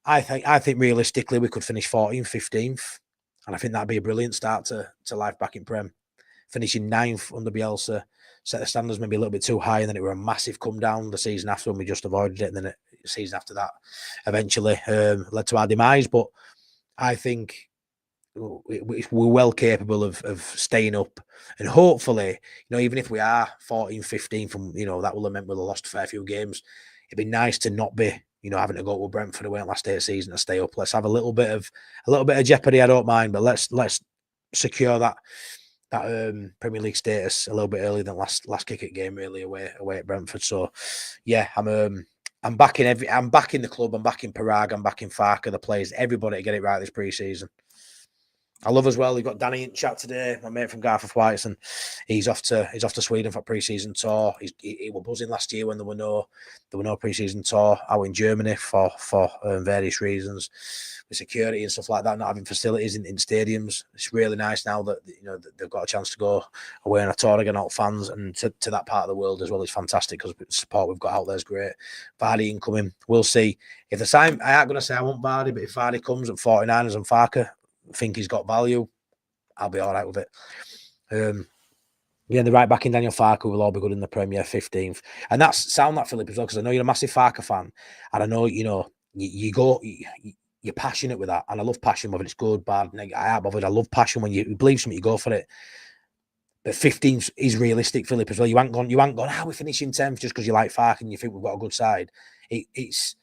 I think realistically we could finish 14th, 15th, and I think that'd be a brilliant start to life back in Prem. Finishing 9th under Bielsa, set the standards maybe a little bit too high, and then it were a massive come down the season after when we just avoided it, and then the season after that eventually led to our demise. But I think we're well capable of staying up, and hopefully, even if we are 14, 15 from, that will have meant we'll have lost a fair few games. It'd be nice to not be, having to go to Brentford away last day of season to stay up. Let's have a little bit of jeopardy. I don't mind, but let's secure that Premier League status a little bit earlier than last cricket game, really, away at Brentford. So yeah, I'm backing I'm backing the club, I'm backing Parag, I'm backing Farker, the players, everybody to get it right this pre-season. I love as well. We've got Danny in chat today, my mate from Garforth Whites, and he's off to Sweden for pre-season tour. He was buzzing last year when there were no pre-season tour out in Germany for various reasons, with security and stuff like that, not having facilities in stadiums. It's really nice now that that they've got a chance to go away on a tour again, out fans, and to that part of the world as well. It's fantastic because the support we've got out there is great. Vardy incoming, we'll see if the sign. I ain't gonna say I want Vardy, but if Vardy comes at 49ers and Farker think he's got value, I'll be all right with it. The right back in Daniel Farker will all be good in the Premier, 15th. And that's sound that, Philip, as well, because I know you're a massive Farker fan, and I know you're passionate with that, and I love passion, whether it's good, bad, negative. I am bothered. I love passion. When you believe something, you go for it. But 15th is realistic, Philip, as well. You ain't gone, we're finishing 10th just because you like Farker and you think we've got a good side. It's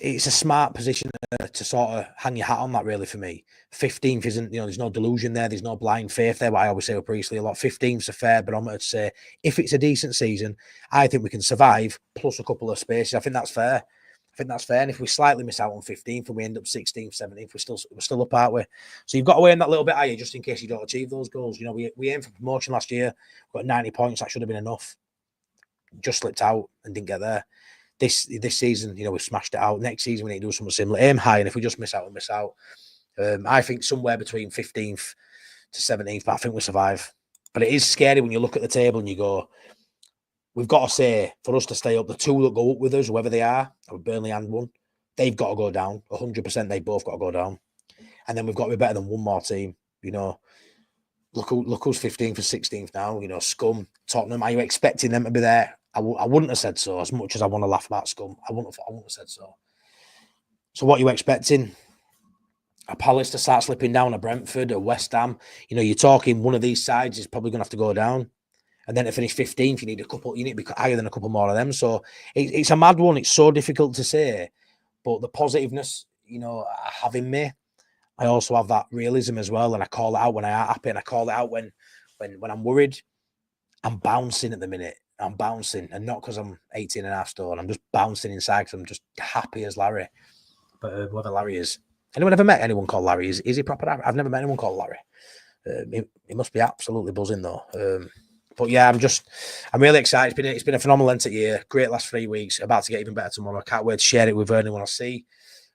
a smart position to sort of hang your hat on that, really, for me. 15th isn't, there's no delusion there. There's no blind faith there, what I always say with Priestley a lot. 15th's a fair barometer to say, if it's a decent season, I think we can survive, plus a couple of spaces. I think that's fair. And if we slightly miss out on 15th and we end up 16th, 17th, we're still up, aren't we? So you've got to aim that little bit higher just in case you don't achieve those goals. We aimed for promotion last year. We got 90 points. That should have been enough. Just slipped out and didn't get there. This season, we smashed it out. Next season, we need to do something similar. Aim high, and if we just miss out, we'll miss out. I think somewhere between 15th to 17th, but I think we survive. But it is scary when you look at the table and you go, we've got to say, for us to stay up, the two that go up with us, whoever they are, Burnley and one, they've got to go down. 100%, they both got to go down. And then we've got to be better than one more team. Look who's 15th and 16th now. Scum, Tottenham. Are you expecting them to be there? I wouldn't have said so, as much as I want to laugh about Scum. I wouldn't have said so. So what are you expecting? A Palace to start slipping down, a Brentford, a West Ham. You're talking one of these sides is probably going to have to go down. And then to finish 15th, you need to be higher than a couple more of them. So it's a mad one. It's so difficult to say. But the positiveness, I have in me. I also have that realism as well. And I call it out when I'm happy, and I call it out when I'm worried. I'm bouncing at the minute. I'm bouncing, and not because I'm 18 and a half stone. I'm just bouncing inside because I'm just happy as Larry. But whoever Larry is. Anyone ever met anyone called Larry? Is he proper? I've never met anyone called Larry. He must be absolutely buzzing, though. But yeah, I'm really excited. It's been a phenomenal end to year. Great last 3 weeks. About to get even better tomorrow. I can't wait to share it with anyone I see.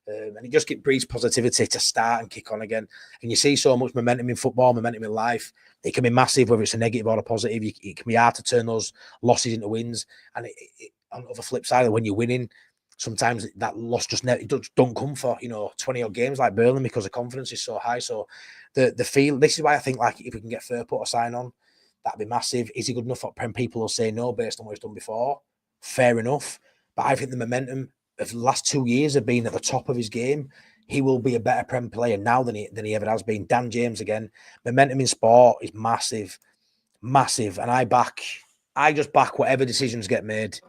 And it just breeds positivity to start and kick on again. And you see so much momentum in football, momentum in life. It can be massive, whether it's a negative or a positive. It can be hard to turn those losses into wins. And on the flip side, when you're winning, sometimes that loss just don't come for 20 odd games like Burnley, because the confidence is so high. So the feel. This is why I think, like, if we can get Fairport a sign on, that'd be massive. Is he good enough for Prem? People will say no based on what he's done before. Fair enough. But I think the momentum of the last 2 years have been at the top of his game. He will be a better Prem player now than he ever has been. Dan James again. Momentum in sport is massive. Massive. And I just back whatever decisions get made.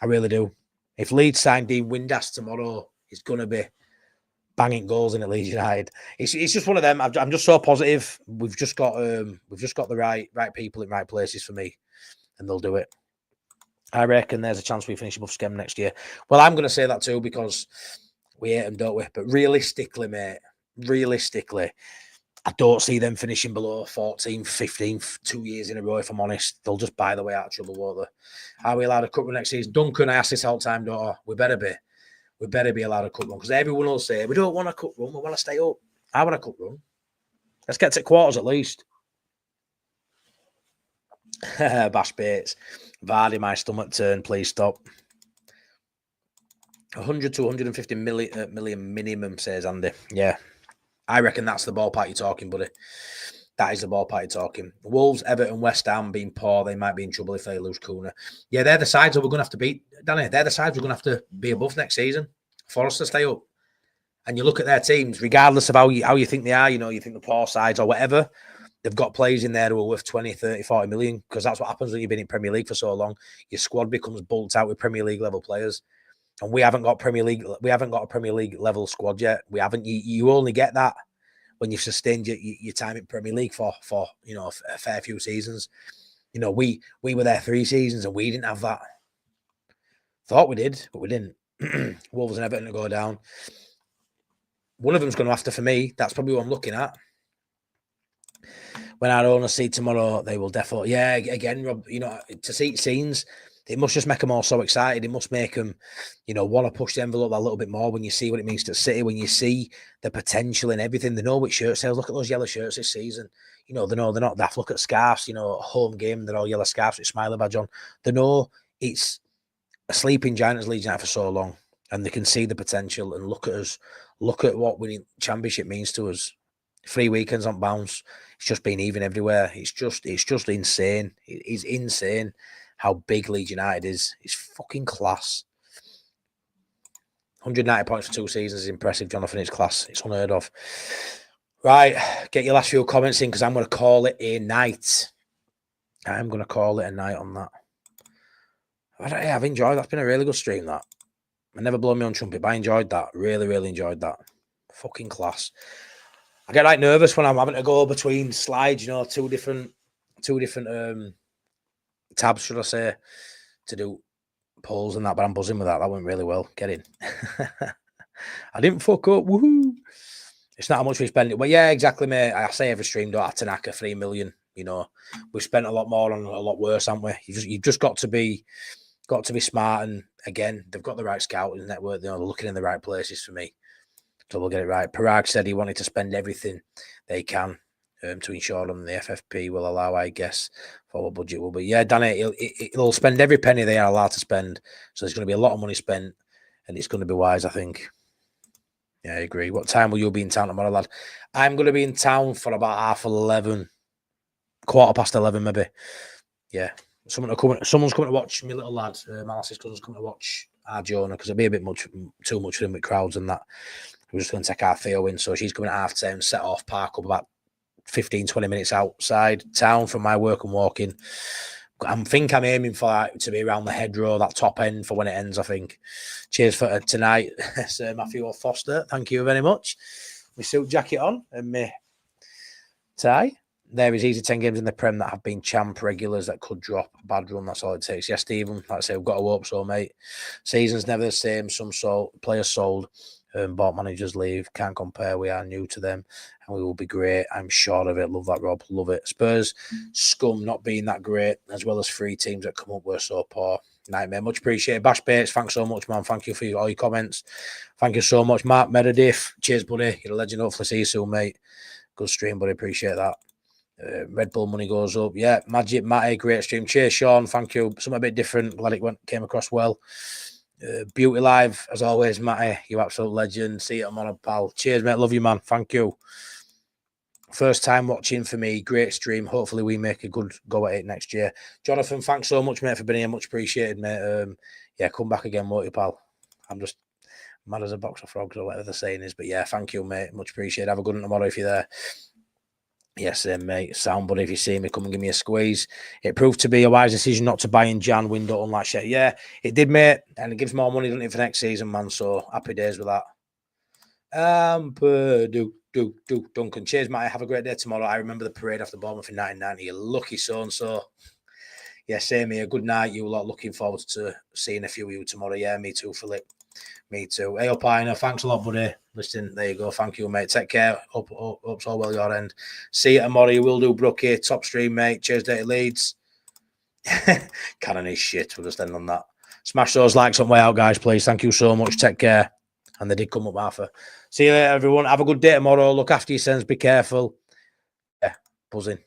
I really do. If Leeds sign Dean Windass tomorrow, he's going to be banging goals in at Leeds United. It's just one of them. I'm just so positive. We've just got the right people in right places for me, and they'll do it. I reckon there's a chance we finish above Schem next year. Well, I'm going to say that too, because we hate them, don't we? But realistically, mate, I don't see them finishing below 14th, 15th, 2 years in a row, if I'm honest. They'll just buy the way out of trouble, won't they? Are we allowed a cup run next season? Duncan, I ask this all the time, daughter. We better be allowed a cup run, because everyone will say, we don't want a cup run, we want to stay up. I want a cup run. Let's get to quarters at least. Bash Bates. Vardy, my stomach turn, please stop. 100 to 150 million minimum, says Andy. Yeah. I reckon that's the ballpark you're talking, buddy. That is the ballpark you're talking. Wolves, Everton, West Ham being poor, they might be in trouble if they lose Kuna. Yeah, they're the sides that we're going to have to beat, Danny. They're the sides we're going to have to be above next season for us to stay up. And you look at their teams, regardless of how you think they are, you know, you think the poor sides or whatever, they've got players in there who are worth 20, 30, 40 million, because that's what happens when you've been in Premier League for so long. Your squad becomes bulked out with Premier League level players. And we haven't got a Premier League level squad yet. We haven't. You only get that when you've sustained your time in Premier League for you know, a fair few seasons. You know, we were there 3 seasons and we didn't have that. Thought we did, but we didn't. Wolves and Everton to go down. One of them's going to have to, for me, that's probably what I'm looking at. When our owners see tomorrow, they will definitely, yeah, again, Rob, you know, to see scenes, it must just make them all so excited. It must make them, you know, want to push the envelope a little bit more when you see what it means to City, when you see the potential in everything. They know which shirt sales. Look at those yellow shirts this season. You know, they know they're not daft. Look at scarves, you know, home game, they're all yellow scarves with Smiley badge on. They know it's a sleeping giant as Leeds United for so long, and they can see the potential. And look at us. Look at what winning championship means to us. 3 weekends on bounce. It's just been even everywhere. It's just insane. It is insane how big Leeds United is. It's fucking class. 190 points for 2 seasons is impressive, Jonathan. It's class. It's unheard of. Right, get your last few comments in, because I'm going to call it a night. I'm going to call it a night on that. I've enjoyed that. It's been a really good stream, that. I never blow my own trumpet, but I enjoyed that. Really, really enjoyed that. Fucking class. I get like nervous when I'm having to go between slides, you know, two different tabs, should I say, to do polls and that, but I'm buzzing with that. That went really well. Get in. I didn't fuck up. Woohoo. It's not how much we spend it. Well, yeah, exactly, mate. I say every stream, don't have Tanaka, 3 million. You know, we've spent a lot more on a lot worse, haven't we? You've just got to be smart. And again, they've got the right scouting network. You know, they're looking in the right places for me. So we'll get it right. Parag said he wanted to spend everything they can to ensure them the FFP will allow, I guess, for what budget will be. Yeah, Danny, it'll spend every penny they are allowed to spend. So there's going to be a lot of money spent, and it's going to be wise, I think. Yeah, I agree. What time will you be in town tomorrow, lad? I'm going to be in town for about 11:30, 11:15, maybe. Yeah. Someone's coming to watch me, little lad. My las's cousin's coming to watch our Jonah, because it'd be a bit too much for them with crowds and that. We're just going to take our Theo in. So she's coming at 10:30, set off, park up about 15, 20 minutes outside town from my work and walking. I think I'm aiming for to be around the hedgerow, that top end, for when it ends, I think. Cheers for tonight, Sir Matthew Foster. Thank you very much. My suit jacket on and my tie. There is easy 10 games in the Prem that have been champ regulars that could drop a bad run. That's all it takes. Yes, Stephen, like I say, we've got to hope so, mate. Season's never the same. Some players sold. Bought managers leave, can't compare. We are new to them, and we will be great. I'm sure of it. Love that, Rob. Love it. Spurs scum not being that great, as well as 3 teams that come up were so poor. Nightmare. Much appreciated. Bash Bates, thanks so much, man. Thank you for all your comments. Thank you so much, Mark Meredith. Cheers, buddy. You're a legend. Hopefully see you soon, mate. Good stream, buddy. Appreciate that. Red Bull money goes up. Yeah, Magic Matty, great stream. Cheers, Sean. Thank you. Something a bit different. Glad it came across well. Beauty Live, as always, Matty, you absolute legend. See you tomorrow, pal. Cheers, mate. Love you, man. Thank you. First time watching for me. Great stream. Hopefully we make a good go at it next year. Jonathan, thanks so much, mate, for being here. Much appreciated, mate. Yeah, come back again, won't you, pal? I'm just mad as a box of frogs or whatever the saying is. But yeah, thank you, mate. Much appreciated. Have a good one tomorrow if you're there. Yes, mate. Sound, buddy. If you see me, come and give me a squeeze. It proved to be a wise decision not to buy in Jan window, unlike shit. Yeah, it did, mate. And it gives more money, doesn't it, for next season, man? So happy days with that. Duncan. Cheers, mate. Have a great day tomorrow. I remember the parade after Bournemouth in 1990. You lucky so-and-so. Yeah, same here. Good night, you lot. Looking forward to seeing a few of you tomorrow. Yeah, me too, Philip. Me too. Hey, Opiner, thanks a lot, buddy. Listen, there you go. Thank you, mate. Take care. Hope all well your end. See you tomorrow. You will do, Brookie. Top stream, mate. Cheers, Dirty Leeds. Cannon is shit. We'll just end on that. Smash those likes on way out, guys, please. Thank you so much. Take care. And they did come up half. See you later, everyone. Have a good day tomorrow. Look after yourselves. Be careful. Yeah, buzzing.